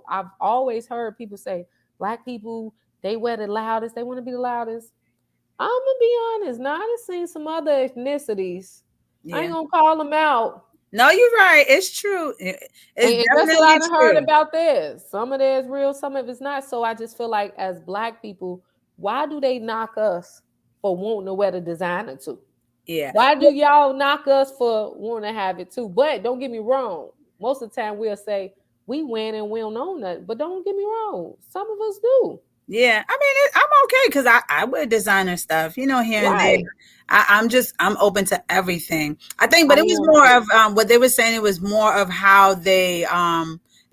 I've always heard people say black people they wear the loudest, they want to be the loudest. I'm gonna be honest. Now I done seen some other ethnicities. I ain't Yeah. gonna call them out. No, you're right. It's true. It's And guess what I definitely done heard true. about this? Some of it is real, some of it's not. So I just feel like as black people, why do they knock us for wanting to wear the designer too? Yeah. Why do y'all knock us for wanting to have it too? But don't get me wrong. Most of the time we'll say we win and we don't know nothing. But don't get me wrong. Some of us do. Yeah. I mean, I'm okay because I wear designer stuff, here and there. Right. I'm open to everything. I think, I but it was am more too. of what they were saying. It was more of how they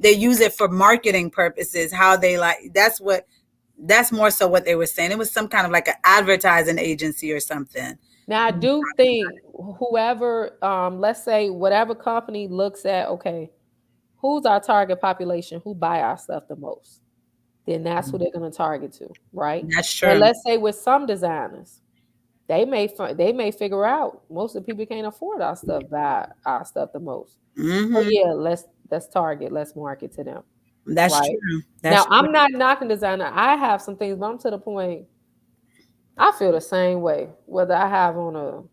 use it for marketing purposes. How they that's more so what they were saying. It was some kind of like an advertising agency or something. Now I do think whoever, let's say whatever company looks at, okay, who's our target population, who buy our stuff the most, then that's who they're going to target to, right? That's And true. let's say with some designers, they may figure out most of the people can't afford our stuff, buy our stuff the most. So Hmm. yeah, let's target, let's market to them, That's right? true. Now That's true. I'm not knocking designer. I have some things, but I'm to the point I feel the same way whether I have on a Hmm.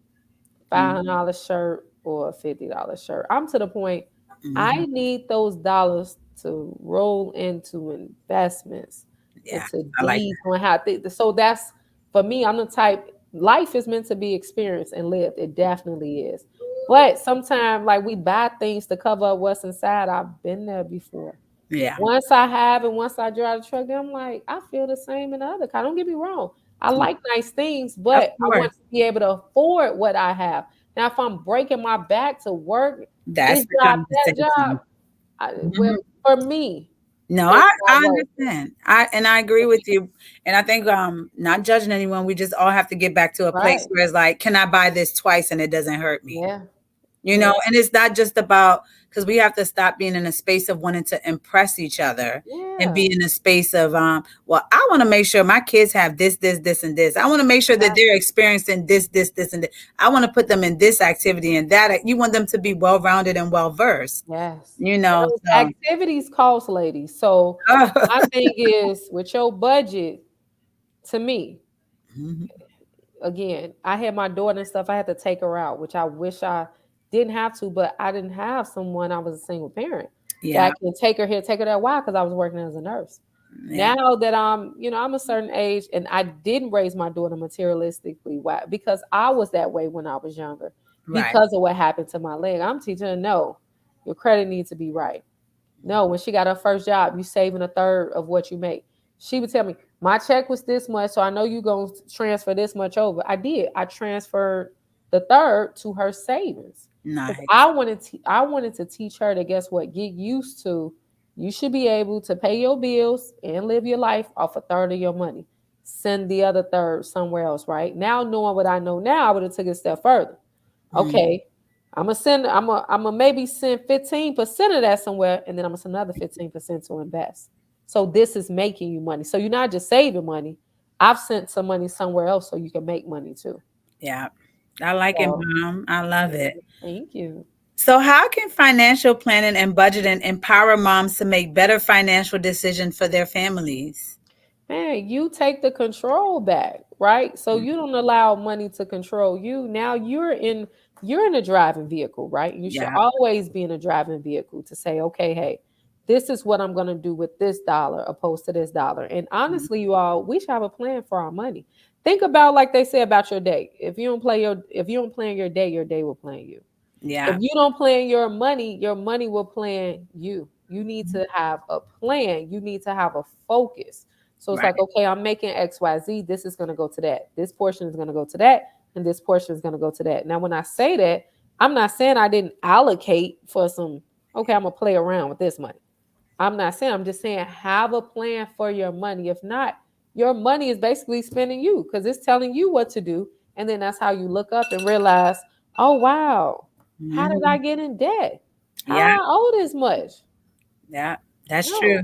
$500 shirt or a $50 shirt. I'm to the point Hmm. I need those dollars to roll into investments, Yeah, into I like deeds on how so that's for me, I'm the type life is meant to be experienced and lived. It definitely is. But sometimes like we buy things to cover up what's inside. I've been there before. that. Yeah, Once I have and once I drive the truck, I'm like, I feel the same in the other car. Don't get me wrong. I like nice things, of but I course. want to be able to afford what I have. Now, if I'm breaking my back to work That's this the job, that job, conversation. well, Mhm. for me, No, it's I not worth it. understand. I agree with you. And I think not judging anyone, we just all have to get back to a place Right. where it's like, can I buy this twice and it doesn't hurt me? Yeah. You Yeah. know, and it's not just about because we have to stop being in a space of wanting to impress each other and Yeah. be in a space of well, I want to make sure my kids have this and this. I want to make sure that Yeah. they're experiencing this and this. I want to put them in this activity and that. You want them to be well rounded and well versed, Yes. you And know. those So activities cost, ladies. So my thing is with your budget, to me, Mhm. again, I had my daughter and stuff. I had to take her out, which I wish I didn't have to, but I didn't have someone. I was a single parent Yeah, that can take her here, take her that. Why? Because I was working as a nurse. yeah, Now that I'm a certain age, and I didn't raise my daughter materialistically. Why? Because I was that way when I was younger, right. because of what happened to my leg. I'm teaching her no, your credit needs to be right. No, when she got her first job, you saving a third of what you make. She would tell me, my check was this much, so I know you gonna transfer this much over. I did. I transferred the third to her savings because Nice. I wanted to teach her to guess what, get used to. You should be able to pay your bills and live your life off a third of your money. Send the other third somewhere else. Right now, knowing what I know now, I would have took it a step further. Mm, Okay, I'm gonna maybe send 15% of that somewhere, and then I'm gonna send another 15% to invest. So this is making you money. So you're not just saving money. I've sent some money somewhere else so you can make money too. yeah, I like it, So Mom. I love it. thank you. So, how can financial planning and budgeting empower moms to make better financial decisions for their families? Man, you take the control back, right? So Mm, you don't allow money to control you. Now you're in a driving vehicle, right? You should yeah. always be in a driving vehicle to say, okay, hey, this is what I'm gonna do with this dollar opposed to this dollar. And Mm, honestly, you all, we should have a plan for our money. Think about like they say about your day. If you don't plan your day will plan you. If yeah. you don't plan your money will plan you. You need to have a plan. You need to have a focus. So it's like, Right. okay, I'm making XYZ. This is going to go to that. This portion is going to go to that. And this portion is going to go to that. Now, when I say that, I'm not saying I didn't allocate for some, okay, I'm going to play around with this money. I'm not saying, I'm just saying have a plan for your money. If not, your money is basically spending you because it's telling you what to do. And then that's how you look up and realize, oh, wow, how did I Mhm. get in debt? How Yeah. do I owe this much? Yeah. That's true. No,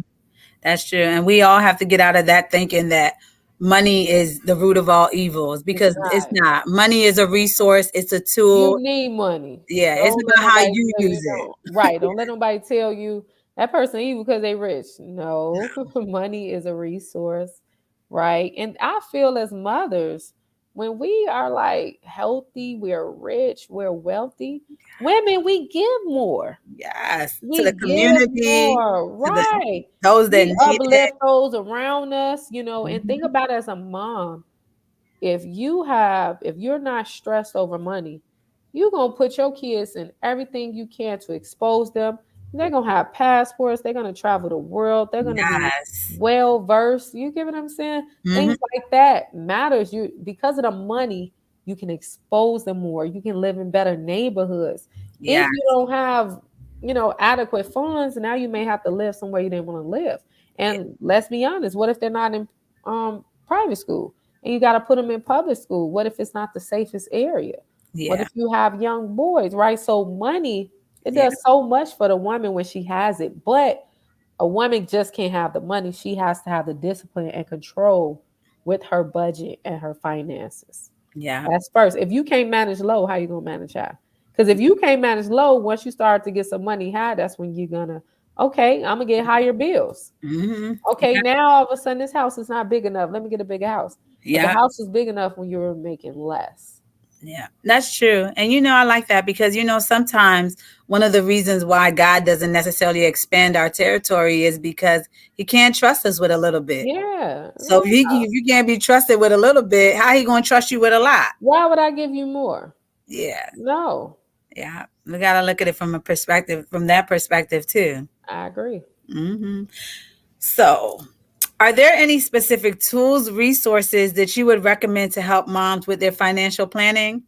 That's true. And we all have to get out of that thinking that money is the root of all evils it's because it's not. not. Money is a resource, it's a You tool. need money. Yeah. It's Don't let about how nobody you tell you use it. don't. Right. Don't let nobody tell you that person evil because they rich. No, money is a resource. Right. And I feel as mothers, when we are like healthy, we're rich, we're wealthy, women, we give more. Yes. To the We give community, more. to the Right. those that We need it. uplift those around us, and think Mhm. about it as a mom, if you're not stressed over money, you're gonna put your kids in everything you can to expose them. They're gonna have passports, they're gonna travel the world, they're gonna be Yes. well versed. You get what I'm saying? Mhm. Things like that matters. You because of the money, you can expose them more, you can live in better neighborhoods. If Yeah. you don't have adequate funds, now you may have to live somewhere you didn't want to live. Yeah. And let's be honest, what if they're not in private school? and you got to put them in public school. What if it's not the safest area? What Yeah. if you have young boys, right? So money, it Yeah. does so much for the woman when she has it. But a woman just can't have the money. She has to have the discipline and control with her budget and her finances. Yeah. That's first. If you can't manage low, how you gonna manage high? Because if you can't manage low, once you start to get some money high, that's when you're gonna, okay, I'm gonna get higher bills. Mm-hmm. Okay, now all of a sudden this house is not big enough. Let me get a bigger house. But the Yeah. house was big enough when you were making less. Yeah, that's true. And I like that because sometimes one of the reasons why God doesn't necessarily expand our territory is because he can't trust us with a little bit. Yeah. So if you can't be trusted with a little bit, how he going to trust you with a lot? Why would I give you more? Yeah. No, Yeah. We got to look at it from that perspective too. I agree. Hmm. So, are there any specific tools, resources that you would recommend to help moms with their financial planning?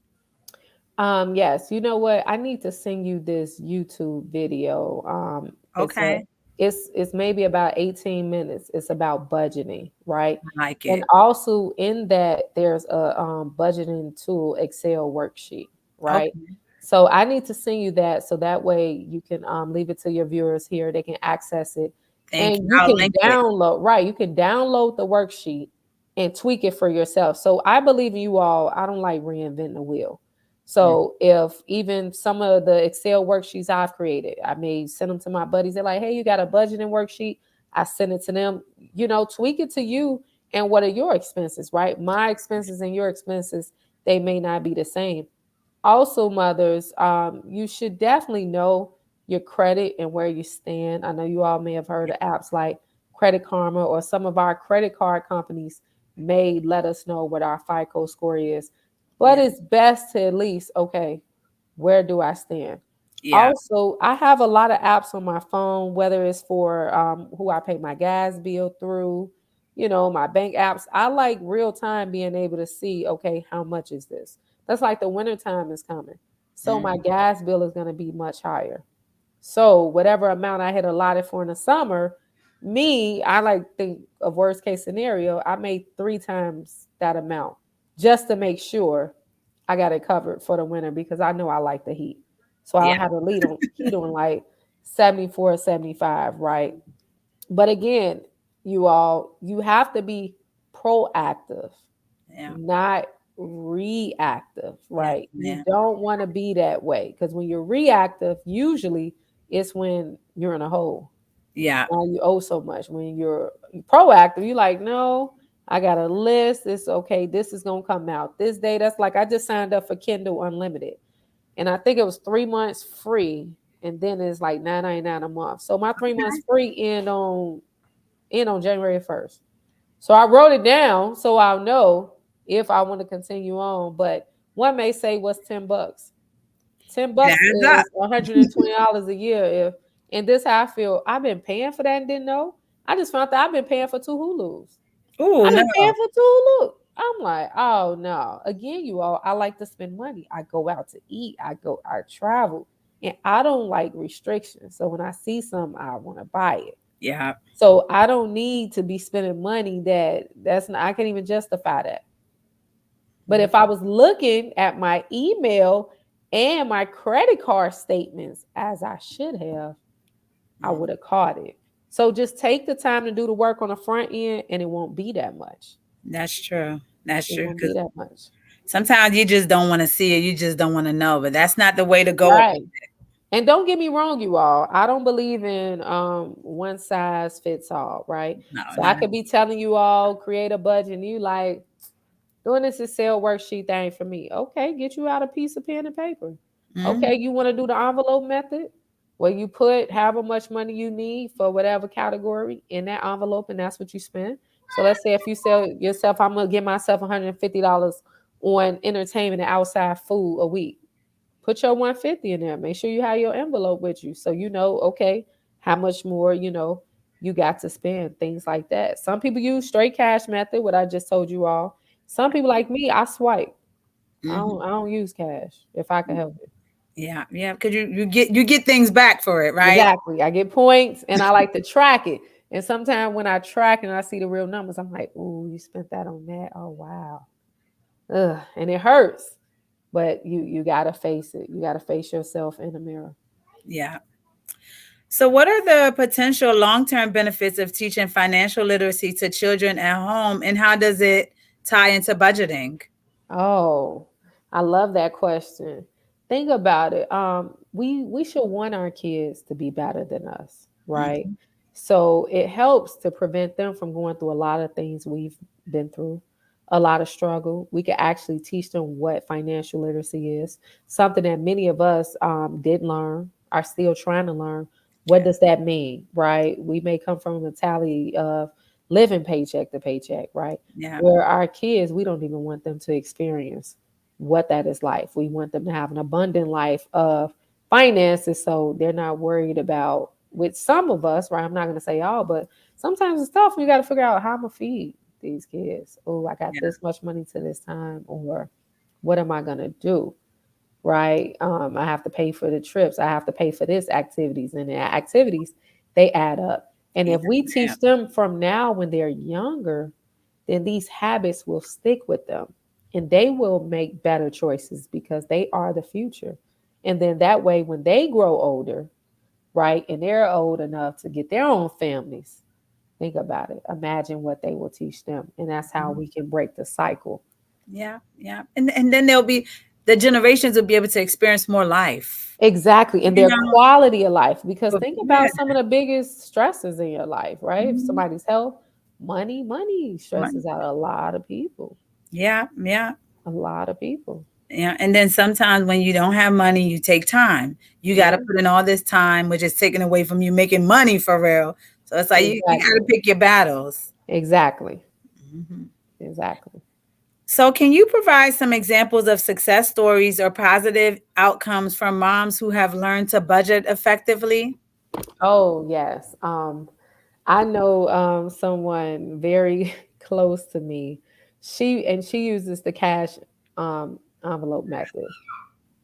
Yes, you know what? I need to send you this YouTube video. Okay. It's maybe about 18 minutes. It's about budgeting, right? I like And it. also in that there's a budgeting tool, Excel worksheet, right? Okay. So I need to send you that so that way you can leave it to your viewers here. They can access it Thank you. and you I'll can link it. download, right? You can download the worksheet and tweak it for yourself. So I believe in you all. I don't like reinventing the wheel. Mm. So if even some of the Excel worksheets I've created, I may send them to my buddies. They're like, hey, you got a budgeting worksheet? I send it to them, tweak it to you and what are your expenses, right? My expenses and your expenses, they may not be the same. Also, mothers, you should definitely know your credit and where you stand. I know you all may have heard of apps like Credit Karma, or some of our credit card companies may let us know what our FICO score is. But Yeah. it's best to at least, okay, where do I stand? Yeah. Also, I have a lot of apps on my phone, whether it's for who I pay my gas bill through, my bank apps. I like real time being able to see, okay, how much is this? That's like the winter time is coming. So my Mm. gas bill is going to be much higher. So whatever amount I had allotted for in the summer, I like think of worst case scenario, I made 3 times that amount just to make sure I got it covered for the winter because I know I like the heat. So I'll Yeah. have the heat on like 74, 75, right? But again, you have to be proactive, Yeah. not reactive, Yes, right? You ma'am. don't want to be that way because when you're reactive, usually it's when you're in a hole. Yeah. Now you owe so much. When you're proactive, you're like, no, I got a list. It's okay. This is gonna come out this day. That's like I just signed up for Kindle Unlimited, and I think it was 3 months free, and then it's like $9.99 a month. So my 3 months free end on January 1st. So I wrote it down so I'll know if I want to continue on. But one may say, what's $10? Ten It bucks adds up. is $120 a year. If and this how I feel, I've been paying for that and didn't know. I just found out I've been paying for two Hulus. Oh I've no. been paying for two Hulu. I'm like, oh no. Again, you all, I like to spend money. I go out to eat. I travel, and I don't like restrictions. So when I see something, I want to buy it. Yeah. So I don't need to be spending money that's not, I can't even justify that. But Mm. if I was looking at my email and my credit card statements as I should have, I Mm. would have caught it. So just take the time to do the work on the front end and it won't be that much. That's true. That's It true. won't be Because that much. sometimes you just don't want to see it. You just don't want to know. But that's not the way to go. Right. And don't get me wrong, you all. I don't believe in one size fits all, right? No, So I not. could be telling you all create a budget and you like doing this Excel worksheet thing for me. Okay, get you out a piece of pen and paper. Mm. Okay, you want to do the envelope method where you put however much money you need for whatever category in that envelope, and that's what you spend. So let's say if you sell yourself, I'm gonna give myself $150 on entertainment and outside food a week. Put your 150 in there. Make sure you have your envelope with you so you know, okay, how much more, you got to spend, things like that. Some people use straight cash method, what I just told you all. Some people like me, I swipe. I Hmm. don't I don't use cash if I can help it. Yeah. Yeah. Because you get things back for it, right? Exactly. I get points and I like to track it. And sometimes when I track and I see the real numbers, I'm like, ooh, you spent that on that. Oh wow. Ugh. And it hurts. But you gotta face it. You gotta face yourself in the mirror. Yeah. So, what are the potential long term benefits of teaching financial literacy to children at home, and how does it tie into budgeting? Oh, I love that question. Think about it. We should want our kids to be better than us, right? Mhm. So it helps to prevent them from going through a lot of things we've been through, a lot of struggle. We can actually teach them what financial literacy is, something that many of us did learn, are still trying to learn. What Yeah. does that mean, right? We may come from a mentality of living paycheck to paycheck, right? Yeah. Where our kids, we don't even want them to experience what that is like. We want them to have an abundant life of finances so they're not worried about, with some of us, right? I'm not going to say all, but sometimes it's tough. You got to figure out how I'm going to feed these kids. Oh, I got Yeah. this much money to this time, or what am I going to do? Right? I have to pay for the trips. I have to pay for this activities, and the activities, they add up. And Yeah. if we Yeah. teach them from now when they're younger, then these habits will stick with them and they will make better choices because they are the future. And then that way, when they grow older, right, and they're old enough to get their own families, think about it. Imagine what they will teach them. And that's how Mhm. we can break the cycle. Yeah. Yeah. And then there'll be the generations will be able to experience more life. Exactly. And You their know? quality of life. Because think Yeah. about some of the biggest stresses in your life, right? If Mhm. somebody's health, money stresses out a lot of people. Yeah. Yeah. A lot of people. Yeah, and then sometimes when you don't have money, you take time. You got to Yeah, put in all this time, which is taken away from you making money for real. So it's like you got to exactly. pick your battles. Exactly. Mhm. Exactly. So, can you provide some examples of success stories or positive outcomes from moms who have learned to budget effectively? Oh, yes. I know someone very close to me. She uses the cash envelope method.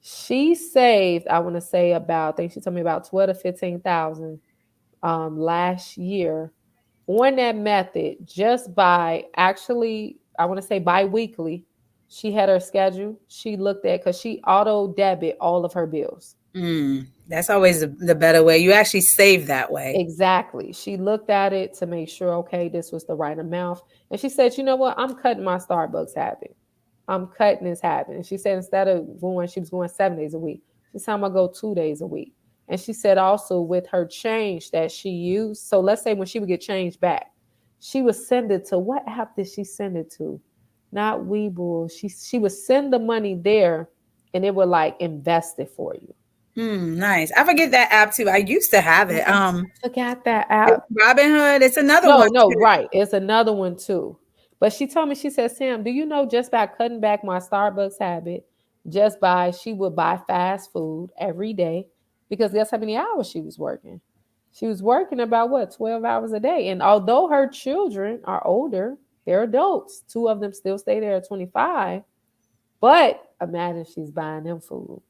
She saved, I want to say about, I think she told me about 12 to 15,000 last year on that method just by actually, I want to say bi-weekly. She had her schedule. She looked at, because she auto debit all of her bills. That's always the better way. You actually save that way. Exactly. She looked at it to make sure, okay, this was the right amount. And she said, you know what? I'm cutting my Starbucks habit. I'm cutting this habit. And she said, instead of going, she was going 7 days a week. She said, I'm going to go 2 days a week. And she said also with her change that she used. So let's say when she would get change back, she would send it to, what app did she send it to? Not Webull. She would send the money there and it would like invest it for you. Nice. I forget that app too. I used to have it. Forgot that app. Robinhood. It's another one No, no, too. right. It's another one too. But she told me, she said, Sam, do you know just by cutting back my Starbucks habit, just by she would buy fast food every day because guess how many hours she was working? She was working about what, 12 hours a day. And although her children are older, they're adults. Two of them still stay there at 25. But imagine she's buying them food.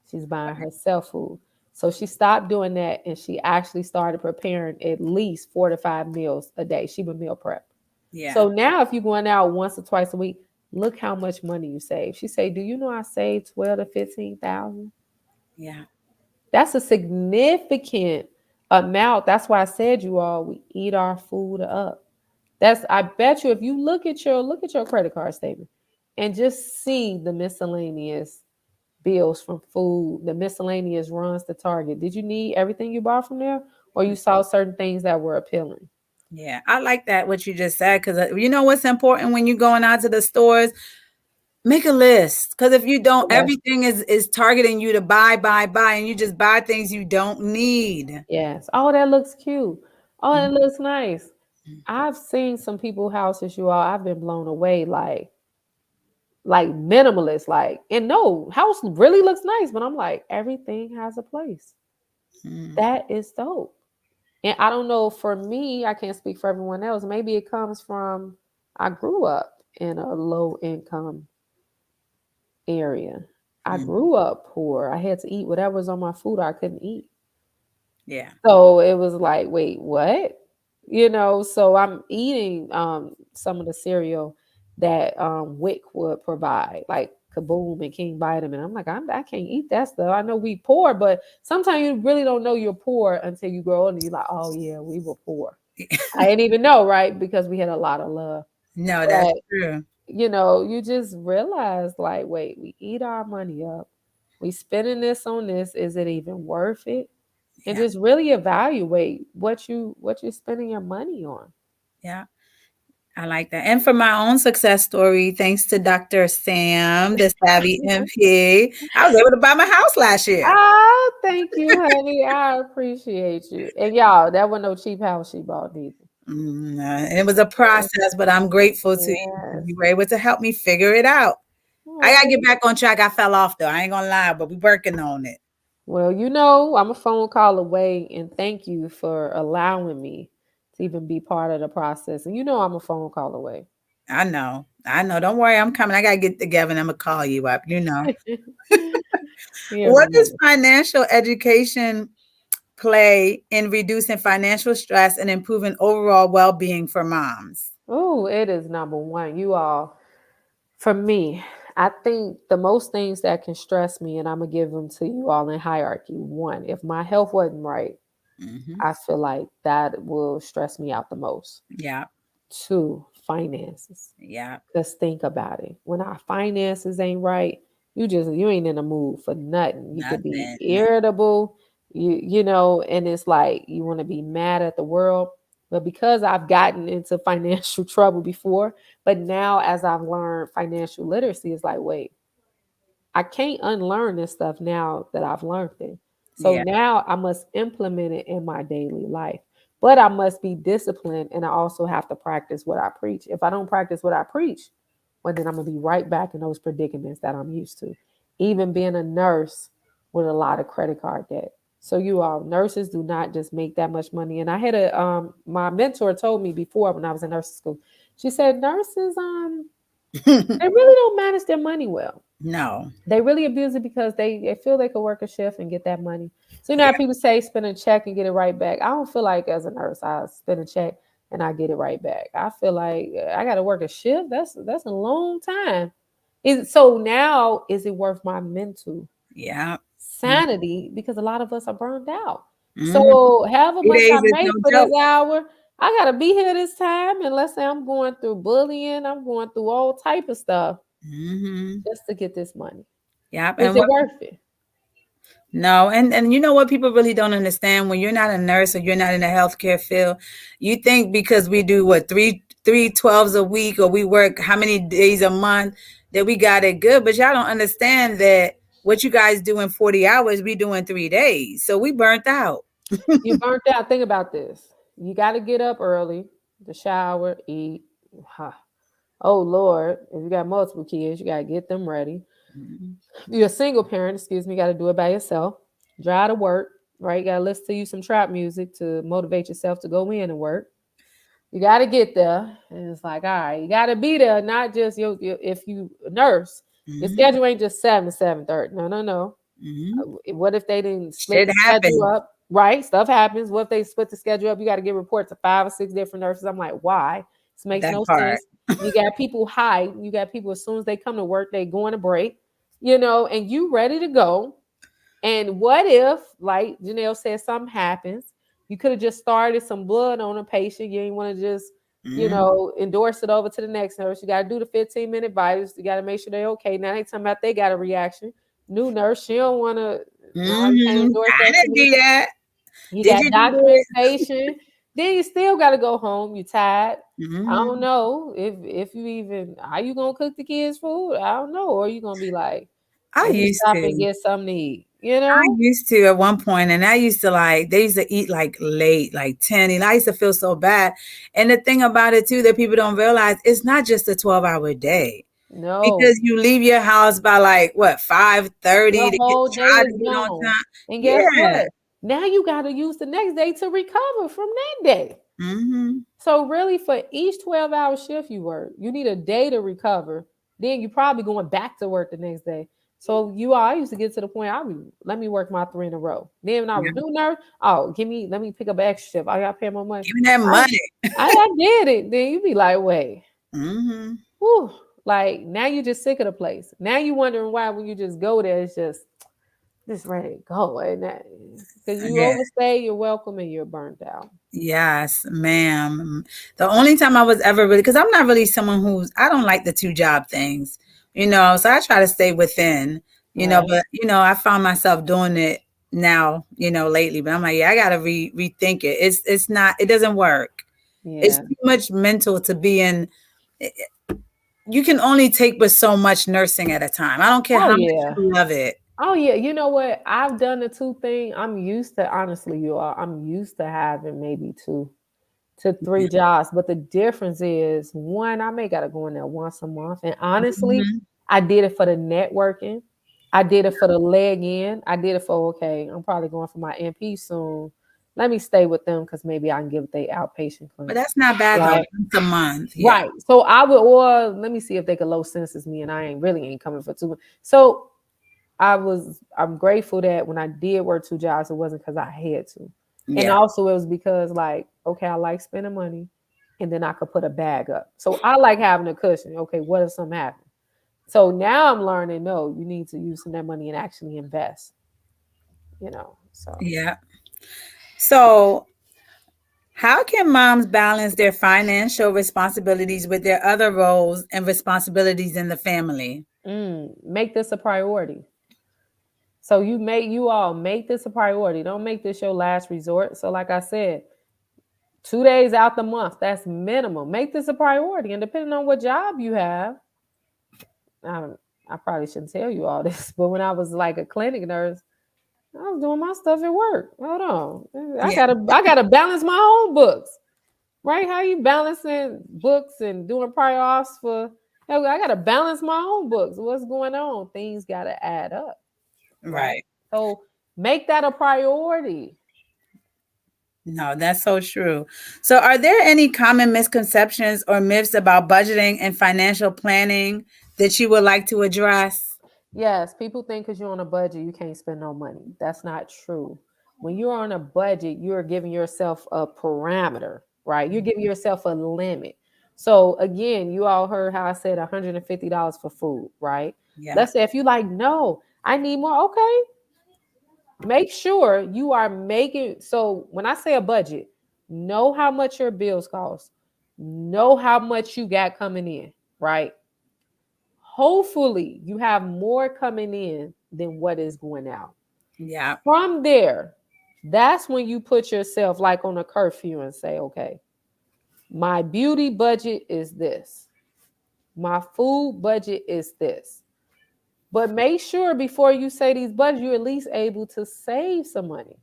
She's buying herself food. So she stopped doing that and she actually started preparing at least 4 to 5 meals a day. She would meal prep. Yeah. So now if you're going out once or twice a week, look how much money you save. She say, do you know I saved 12 to 15,000? Yeah. That's a significant amount. That's why I said, you all, we eat our food up. That's, I bet you if you look at your credit card statement and just see the miscellaneous bills from food, the miscellaneous runs to Target. Did you need everything you bought from there, or you saw certain things that were appealing? Yeah. I like that what you just said because you know what's important when you're going out to the stores. Make a list because if you don't, Yes. everything is targeting you to buy, and you just buy things you don't need. Yes. Oh, that looks cute. Oh, that Mhm. looks nice. I've seen some people houses, you all. I've been blown away, like minimalist, like, and no house really looks nice, but I'm like, everything has a place. Mm. That is dope. And I don't know, for me, I can't speak for everyone else. Maybe it comes from, I grew up in a low income area. I Mm. grew up poor. I had to eat whatever was on my food I couldn't eat. Yeah. So it was like, wait, what? So I'm eating some of the cereal that WIC would provide, like Kaboom and King Vitamin. I'm like, I can't eat that stuff. I know we poor, but sometimes you really don't know you're poor until you grow older. You're like, oh yeah, we were poor. I didn't even know, right? Because we had a lot of love. No, that's But true. you just realize, like, wait, we eat our money up. We spending this on this. Is it even worth it? And Yeah. just really evaluate what you're spending your money on. Yeah. I like that. And for my own success story, thanks to Dr. Sam, the Savvy MP, I was able to buy my house last year. Ah, thank you, honey. I appreciate you. And y'all, that wasn't no cheap house she bought either. It was a process, but I'm grateful to you. Yes. You were able to help me figure it out. I gotta Oh, get back on track. I fell off though. I ain't gonna lie, but we working on it. well, I'm a phone call away, and thank you for allowing me to even be part of the process. And I'm a phone call away. I know. I know. Don't worry, I'm coming. I gotta get together and I'm gonna call you up. You're What does amazing. financial education play in reducing financial stress and improving overall well-being for moms? Oh, it is number one. You all, for me, I think the most things that can stress me, and I'm gonna give them to you all in hierarchy. One, if my health wasn't right, Hmm. I feel like that will stress me out the most. Yeah. Two, finances. Yeah. Just think about it. When our finances ain't right, you ain't in the mood for nothing. You could be Nothing. irritable, and it's like you want to be mad at the world. But because I've gotten into financial trouble before, but now as I've learned financial literacy, it's like, wait, I can't unlearn this stuff now that I've learned it. So Yeah. now I must implement it in my daily life. But I must be disciplined, and I also have to practice what I preach. If I don't practice what I preach, well, then I'm going to be right back in those predicaments that I'm used to. Even being a nurse with a lot of credit card debt. So you all, nurses do not just make that much money. And I had my mentor told me before when I was in nursing school, she said nurses they really don't manage their money well. No. They really abuse it because they feel they could work a shift and get that money. So Yeah. how people say spend a check and get it right back. I don't feel like as a nurse I spend a check and I get it right back. I feel like I got to work a shift. That's a long time. So now is it worth my mental Yeah. sanity because a lot of us are burned out. Mm-hmm. So however much 3 days I is no make for this joke. hour, I gotta be here this time. And let's say I'm going through bullying, I'm going through all type of stuff Hmm. just to get this money. Yep. Is And it what worth it? No, and you know what people really don't understand when you're not a nurse or you're not in the healthcare field, you think because we do what three 12s a week or we work how many days a month that we got it good, but y'all don't understand that what you guys do in 40 hours, we do in 3 days. So we burnt out. You burnt out. Think about this. You got to get up early, to shower, eat. Huh. Oh Lord, if you got multiple kids, you got to get them ready. Mhm. You're a single parent, excuse me, you got to do it by yourself. Drive to work, right? You got to listen to you some trap music to motivate yourself to go in and work. You got to get there, and it's like, all right, you got to be there. Not just if you a nurse, your Mhm. schedule ain't just 7 to 7:30. No, no, no. Mhm. What if they didn't split Shit the schedule happens. up? Right, stuff happens. What if they split the schedule up? You got to give reports to 5 or 6 different nurses. I'm like, why? This makes That no part. sense. You got people hide. You got people as soon as they come to work, they go on a break. And you ready to go. And what if, like Janelle said, something happens? You could have just started some blood on a patient. You ain't want to just, Mhm. endorse it over to the next nurse. You got to do the 15-minute vitals. You got to make sure they're okay. Now they talking about they got a reaction. New nurse, she don't want to. No, you can't Mhm. endorse I that to didn't me. do that. You Did got you do it? documentation. Then you still got to go home. You tired. I don't Mhm. know if you even are you gonna cook the kids food. I don't know, or you gonna be like, I let me used stop and to. get something to eat. I used to at one point, and I used to like, they used to eat like late, like 10, and I used to feel so bad. And the thing about it too that people don't realize, it's not just a 12-hour day No, because you leave your house by like what 5:30 your to get whole day try to is get on gone. time. And guess Yeah. what? Now you got to use the next day to recover from that day. Hmm. So really, for each 12-hour shift you work, you need a day to recover. Then you're probably going back to work the next day. So I used to get to the point I would let me work my three in a row. Then when I was Yeah. doing there, oh, let me pick up an extra shift. I got to pay more money. Give me that I, money. I did it. Then you be like, wait, Hmm. whew. Like now you just sick of the place. Now you wondering why when you just go there, it's just ready to go. And that because you Yeah. overstay, you're welcome and you're burnt out. Yes, ma'am. The only time I was ever really, because I'm not really someone I don't like the two job things, so I try to stay within, Right. but, I found myself doing it now, lately, but I'm like, yeah, I got to rethink it. It's not, it doesn't work. It's Yeah. too much mental to be in. You can only take but so much nursing at a time. I don't care Oh how much yeah. you love it. Oh yeah, you know what? I've done the two thing. I'm used to honestly, you are. I'm used to having maybe two to three jobs, but the difference is one, I may gotta go in there once a month. And honestly, Mhm. I did it for the networking. I did it for the leg in. I did it for okay. I'm probably going for my MP soon. Let me stay with them because maybe I can give the outpatient But clinic. that's not bad though. Right. Once a month. Yeah. Right. So I would, or let me see if they could low census me and I ain't really ain't coming for two. So I'm grateful that when I did work two jobs, it wasn't because I had to. And Yeah. also it was because like, okay, I like spending money and then I could put a bag up. So I like having a cushion. Okay, what if something happens? So now I'm learning, no, you need to use some of that money and actually invest, you know. So Yeah. So, how can moms balance their financial responsibilities with their other roles and responsibilities in the family? make this a priority. So you all make this a priority. Don't make this your last resort. So like I said, 2 days out the month, that's minimum. Make this a priority. And depending on what job you have, um, I probably shouldn't tell you all this, but when I was like a clinic nurse, I was doing my stuff at work. Hold on. Yeah. I gotta balance my own books. Right? How you balancing books and doing prior offs for hell, I gotta balance my own books. What's going on? Things gotta add up, right? Right. So make that a priority. No, that's so true. So, are there any common misconceptions or myths about budgeting and financial planning that you would like to address? Yes, people think because you're on a budget, you can't spend no money. That's not true. When you're on a budget, you're giving yourself a parameter, right? You're giving yourself a limit. So again, you all heard how I said $150 for food, right? Yeah. Let's say if you like, no, I need more. Okay, make sure you are making. So when I say a budget, know how much your bills cost, know how much you got coming in, right? Hopefully you have more coming in than what is going out. Yeah. From there, that's when you put yourself like on a curfew and say, okay, my beauty budget is this, my food budget is this. But make sure before you say these budgets, you're at least able to save some money.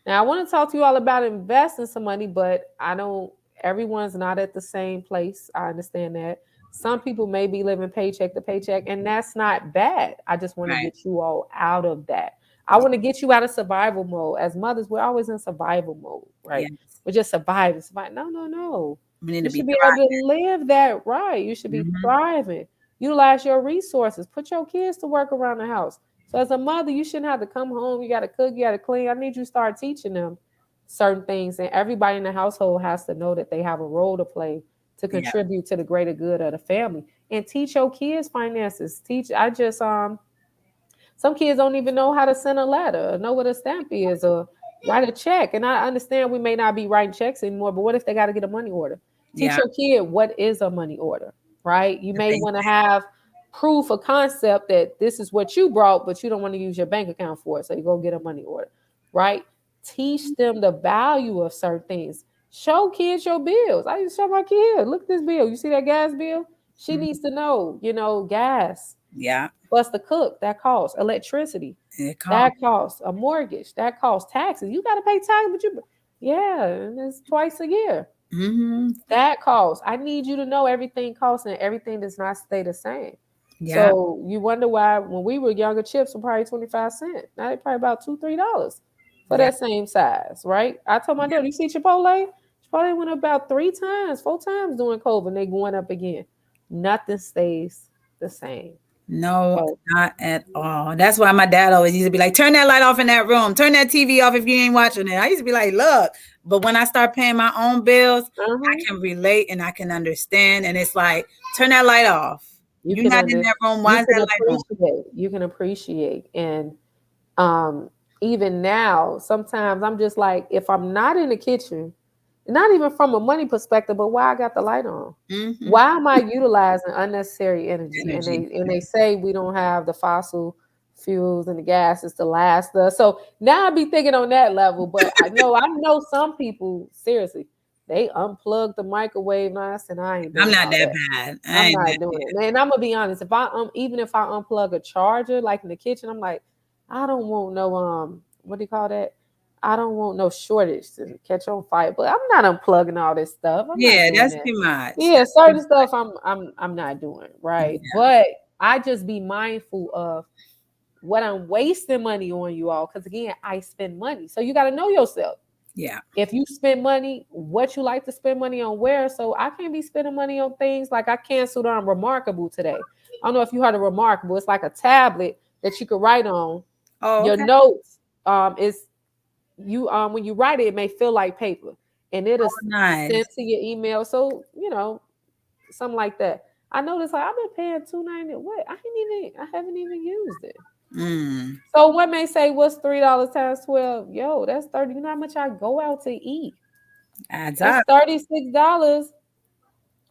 Now, I want to talk to you all about investing some money, but I don't, everyone's not at the same place. I understand that. Some people may be living paycheck to paycheck, and that's not bad. I just want to Right. get you all out of that. I want to get you out of survival mode. As mothers, we're always in survival mode, right? Yes. We're just surviving. No, no, no. We need You to be should be able to live that right. You should be thriving. thriving. Utilize your resources. Put your kids to work around the house. So as a mother, you shouldn't have to come home. You got to cook. You got to clean. I need you to start teaching them certain things, and everybody in the household has to know that they have a role to play to Yeah. contribute to the greater good of the family. And teach your kids finances. Teach. I just some kids don't even know how to send a letter, or know what a stamp is, or write a check. And I understand we may not be writing checks anymore, but what if they got to get a money order? Teach Yeah. your kid what is a money order, right? You The may want to basic. have proof of concept that this is what you brought, but you don't want to use your bank account for it. So you go get a money order, right? Teach them the value of certain things. Show kids your bills. I used to show my kid, look at this bill. You see that gas bill? She Mhm. needs to know, gas. Yeah. Plus the cook, that costs electricity, It costs. that costs a mortgage, that costs taxes. You got to pay taxes, but yeah, and it's twice a year. Hmm. That costs. I need you to know everything costs and everything does not stay the same. Yeah. So you wonder why when we were younger, chips were probably 25 cents. Now they're probably about $2, $3 for Yeah. that same size, right? I told my daughter, you see Chipotle? Chipotle went up about 3 times, 4 times during COVID, and they going up again. Nothing stays the same. No, So not at all. That's why my dad always used to be like, turn that light off in that room. Turn that TV off if you ain't watching it. I used to be like, look. But when I start paying my own bills, I uh-huh. can relate and I can understand. And it's like, turn that light off. You You're can not in under that room. Why you is can that light on? appreciate. You can appreciate. And um even now, sometimes I'm just like, if I'm not in the kitchen, not even from a money perspective, but why I got the light on? Mm-hmm. Why am I utilizing unnecessary energy? And Energy. they say we don't have the fossil fuels and the gases to last us. So now I be thinking on that level, but I know some people seriously they unplug the microwave and I said I ain't I'm doing not all that that. bad. I I'm ain't not that doing it, bad. man. I'm gonna be honest. If I even if I unplug a charger like in the kitchen, I'm like, I don't want no what do you call that? I don't want no shortage to catch on fire. But I'm not unplugging all this stuff. I'm not Yeah, doing that's that. too much. Yeah, That's too certain stuff I'm not doing, right? yeah. But I just be mindful of what I'm wasting money on you all. Cause again, I spend money. So you gotta know yourself. Yeah. If you spend money, what you like to spend money on where. So I can't be spending money on things like I canceled on Remarkable today. I don't know if you heard of Remarkable. It's like a tablet that you could write on. Oh, Your okay. notes is you when you write it, it may feel like paper and it is Nice. sent to your email. So, something like that. I noticed like I've been paying $2.90. What I haven't even used it. Mm. So one may say, what's $3 times 12? Yo, that's 30. You know how much I go out to eat? Adds That's up. $36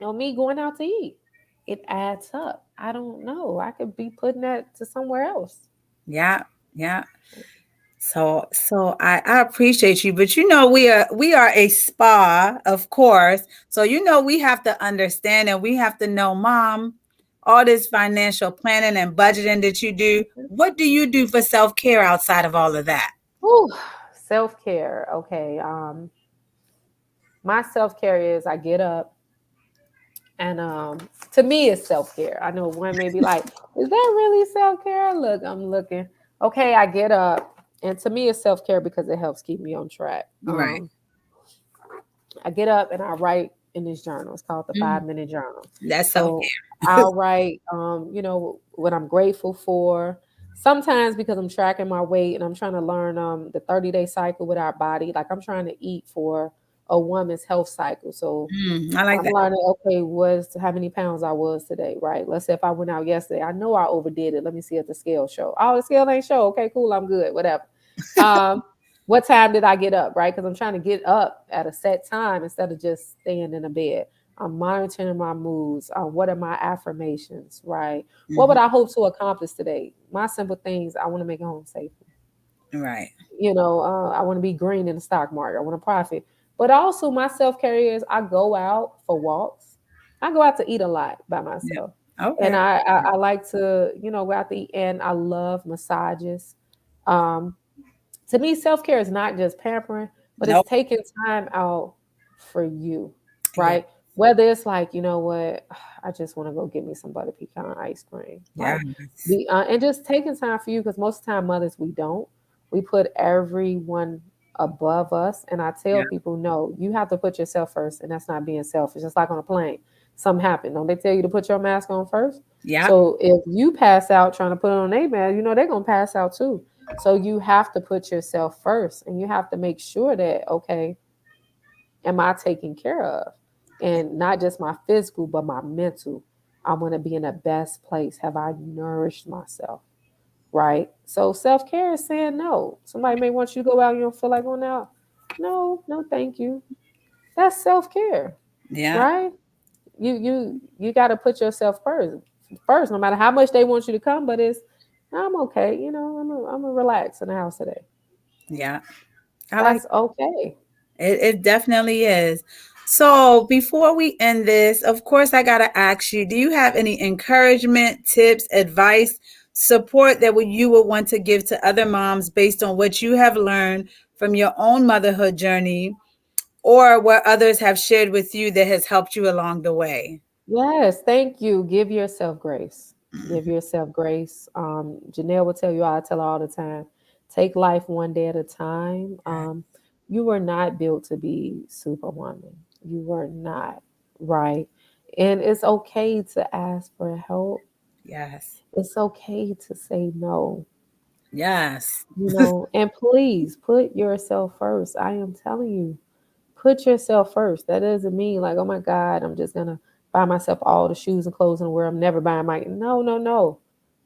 on me going out to eat. It adds up. I don't know. I could be putting that to somewhere else. Yeah. Yeah. So I appreciate you, but we are a spa, of course. So we have to understand and we have to know, Mom, all this financial planning and budgeting that you do. What do you do for self-care outside of all of that? Ooh, self-care. Okay. My self-care is I get up and to me it's self-care. I know one may be like, is that really self-care? Look, I'm looking. Okay, I get up and to me it's self-care because it helps keep me on track. Right. I get up and I write in this journal. It's called the Mm, 5 minute journal. that's So self-care. I'll write, what I'm grateful for. Sometimes because I'm tracking my weight and I'm trying to learn the 30-day cycle with our body. Like I'm trying to eat for a woman's health cycle. So I like I'm that. learning, okay, was how many pounds I was today, right? Let's say if I went out yesterday, I know I overdid it. Let me see if the scale show. Oh, the scale ain't show. Okay, cool. I'm good. Whatever. Um, what time did I get up, right? Because I'm trying to get up at a set time instead of just staying in a bed. I'm monitoring my moods. What are my affirmations, right? What Hmm. would I hope to accomplish today? My simple things, I want to make it home safe. Right. I want to be green in the stock market. I want to profit. But also my self-care is I go out for walks. I go out to eat a lot by Yeah. myself. And Okay. I like to, go out to eat and I love massages. Um, to me, self-care is not just pampering, but it's Nope. taking time out for you, Yeah. right? Whether it's like, you know what, I just want to go get me some butter pecan ice cream, Yeah. right? And just taking time for you because most of the time mothers we don't. We put everyone above us, and I tell Yeah. people, no, you have to put yourself first, and that's not being selfish. It's like on a plane, something happened. Don't they tell you to put your mask on first? Yeah. So if you pass out trying to put on a mask, they're gonna pass out too. So you have to put yourself first and you have to make sure that, okay, am I taken care of? And not just my physical, but my mental. I want to be in the best place. Have I nourished myself? Right. So self care is saying no. Somebody may want you to go out, you don't feel like going out. No, no, thank you. That's self care, Yeah. right? You got to put yourself first, no matter how much they want you to come. But I'm okay. I'm gonna relax in the house today. Yeah. I like That's okay. it definitely is. So before we end this, of course, I got to ask you, do you have any encouragement, tips, advice, support that you would want to give to other moms based on what you have learned from your own motherhood journey or what others have shared with you that has helped you along the way? Yes, thank you. Give yourself grace. Give Mhm. yourself grace. Janelle will tell you, I tell her all the time, take life one day at a time. You were not built to be superwoman. You were not, right? And it's okay to ask for help. Yes. It's okay to say no, Yes. and please put yourself first. I am telling you, put yourself first. That doesn't mean like, oh my God, I'm just gonna buy myself all the shoes and clothes in the world. I'm never buying my no, no, no.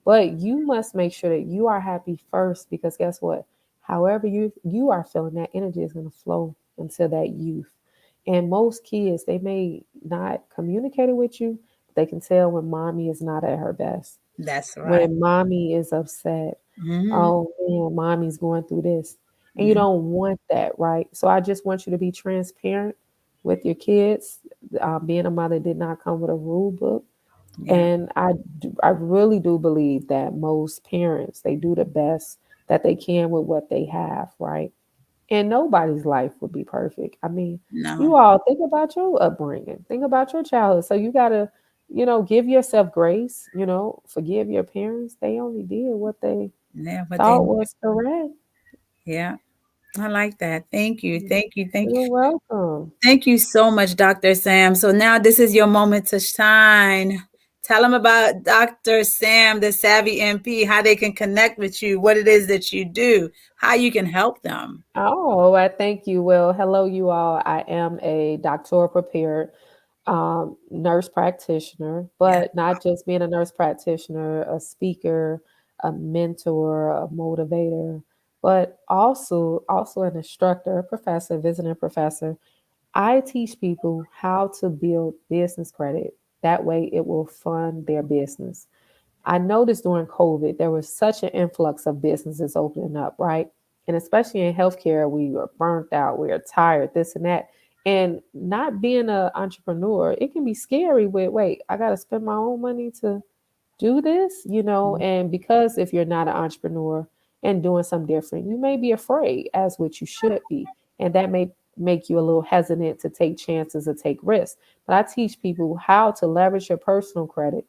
But you must make sure that you are happy first because guess what? However you are feeling, that energy is gonna flow into that youth. And most kids, they may not communicate it with you, but they can tell when mommy is not at her best, That's right. when mommy is upset. Mm-hmm. Oh man, mommy's going through this. And you Mm-hmm. don't want that, right? So I just want you to be transparent with your kids. Being a mother did not come with a rule book. Yeah. And I really do believe that most parents, they do the best that they can with what they have, right? And nobody's life would be perfect. I mean, No. you all think about your upbringing, think about your childhood. So you got to, give yourself grace, forgive your parents. They only did what they Yeah, but they, thought was correct. yeah, I like that. Thank you. Thank you. Thank you. You're welcome. Thank you so much, Dr. Sam. So now this is your moment to shine. Tell them about Dr. Sam, the Savvy MP, how they can connect with you, what it is that you do, how you can help them. Oh, I thank you. Well, hello, you all. I am a doctoral prepared nurse practitioner, Yeah. but not just being a nurse practitioner, a speaker, a mentor, a motivator, but also an instructor, a professor, visiting professor. I teach people how to build business credit. That way, it will fund their business. I noticed during COVID, there was such an influx of businesses opening up, right? And especially in healthcare, we are burnt out, we are tired, this and that. And not being an entrepreneur, it can be scary with, wait, I got to spend my own money to do this, and because if you're not an entrepreneur and doing something different, you may be afraid, as what you should be. And that may make you a little hesitant to take chances or take risks. But I teach people how to leverage your personal credit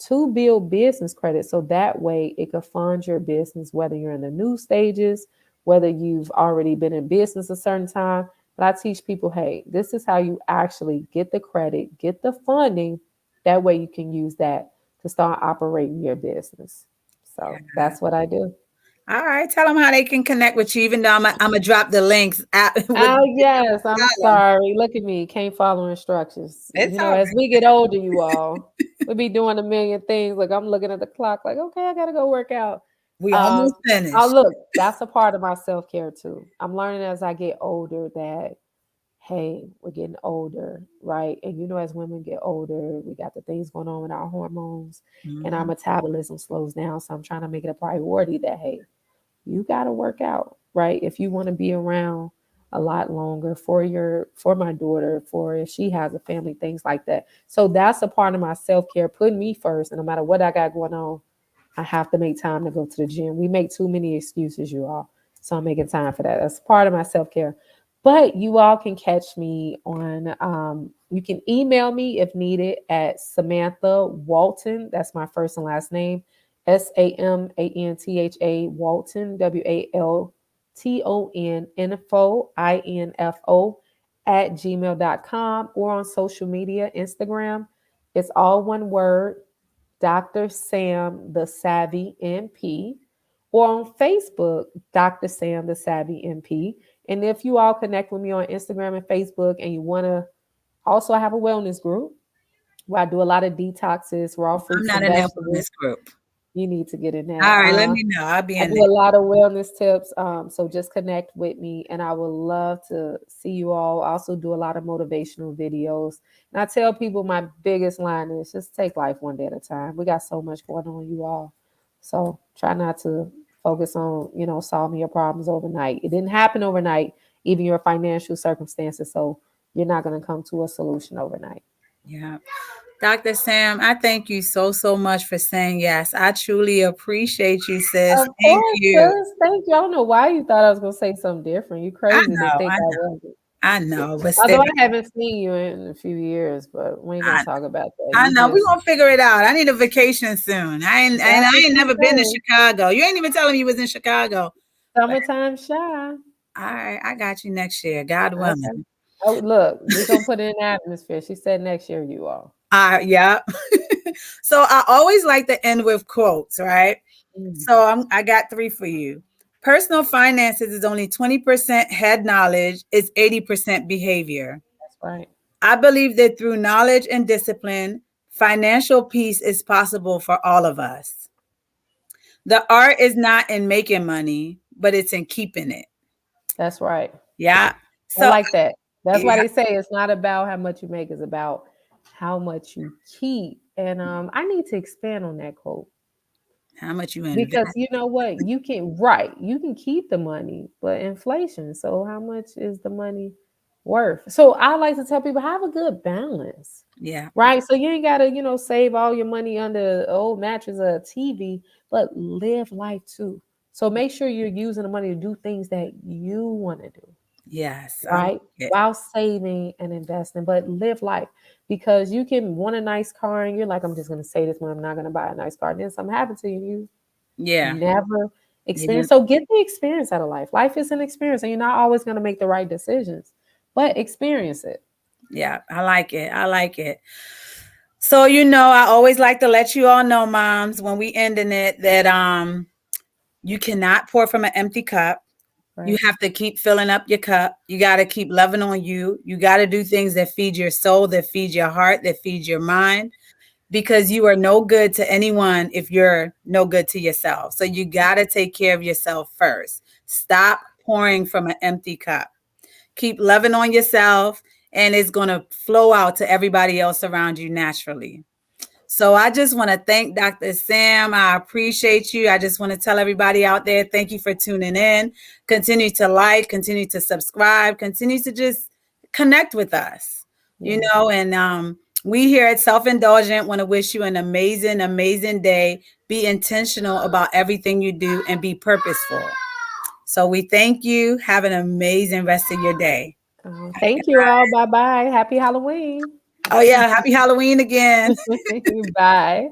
to build business credit so that way it could fund your business, whether you're in the new stages, whether you've already been in business a certain time. But I teach people, hey, this is how you actually get the credit, get the funding. That way you can use that to start operating your business. So Yeah. that's what I do. All right. Tell them how they can connect with you, even though I'm going to drop the links with Oh, yes. I'm the bottom. sorry. Look at me. Can't follow instructions. It's all As right. we get older, you all, we be doing a million things. Like I'm looking at the clock, like, okay, I got to go work out. We Um, almost oh, finished. look, that's a part of my self care too. I'm learning as I get older that, hey, we're getting older, right? And as women get older, we got the things going on with our hormones and our Mhm. metabolism slows down. So I'm trying to make it a priority that, hey, you got to work out, right? If you want to be around a lot longer for my daughter, for if she has a family, things like that. So that's a part of my self-care, putting me first. And no matter what I got going on, I have to make time to go to the gym. We make too many excuses, you all. So I'm making time for that. That's part of my self-care. But you all can catch me on, you can email me if needed at Samantha Walton. That's my first and last name. Samantha Walton, Walton, info at gmail.com, or on social media, Instagram. It's all one word, Dr. Sam the Savvy MP, or on Facebook, Dr. Sam the Savvy MP. And if you all connect with me on Instagram and Facebook and you want to, also, I have a wellness group where I do a lot of detoxes, raw I'm fruits not and in that vegetables. wellness group. You need to get in All that. right. Let me know. I'll be I in do there. a lot of wellness tips. So just connect with me, and I would love to see you all. I also do a lot of motivational videos. And I tell people my biggest line is just take life one day at a time. We got so much going on, you all. So try not to focus on, solving your problems overnight. It didn't happen overnight, even your financial circumstances. So you're not going to come to a solution overnight. Yeah. Dr. Sam, I thank you so, so much for saying yes. I truly appreciate you, sis. Of Thank course, you. sis. Thank you. I don't know why you thought I was gonna say something different. You I crazy to know, think I I know, wasn't. I know, but still, Although I haven't seen you in a few years, but we ain't gonna I, talk about that. I You know. We're just gonna figure it out. I need a vacation soon. that's I what ain't you never been to say. Chicago. You ain't even telling me you was in Chicago. But Summertime shy. all right, I got you next year, God Okay. willing. Oh, look, we gonna put it in the atmosphere. She said next year, you all. Yeah. So I always like to end with quotes, right? Mm, So I got three for you. Personal finances is only 20% head knowledge, it's 80% behavior. that's right. I believe that through knowledge and discipline, financial peace is possible for all of us. The art is not in making money, but it's in keeping it. That's right. Yeah. I So, like that. That's why yeah, they say it's not about how much you make, it's about how much you keep. And I need to expand on that quote how much you invest. because you know what? You can right, you can keep the money, but inflation. So how much is the money worth? So I like to tell people have a good balance. Yeah. Right? So you ain't gotta, save all your money under an old mattress or a TV, but live life too. So make sure you're using the money to do things that you want to do, Yes. I like right? it. While saving and investing, but live life because you can want a nice car and you're like, I'm just gonna save this money, I'm not gonna buy a nice car. And then something happened to you, you Yeah. never Yeah. experience. So get the experience out of life. Life is an experience, and you're not always gonna make the right decisions, but experience it. Yeah. I like it. I like it. So, I always like to let you all know, moms, when we ending it, that you cannot pour from an empty cup. You Right. have to keep filling up your cup. You got to keep loving on you. You got to do things that feed your soul, that feed your heart, that feed your mind, because you are no good to anyone if you're no good to yourself. So you got to take care of yourself first. Stop pouring from an empty cup. Keep loving on yourself, and it's going to flow out to everybody else around you naturally. So I just want to thank Dr. Sam. I appreciate you. I just want to tell everybody out there, thank you for tuning in. Continue to like, continue to subscribe, continue to just connect with us, Yeah. and we here at Self Indulgent want to wish you an amazing, amazing day. Be intentional about everything you do and be purposeful. So we thank you. Have an amazing rest of your day. Thank you all. Bye bye. Happy Halloween. Oh, yeah. Happy Halloween again. Bye.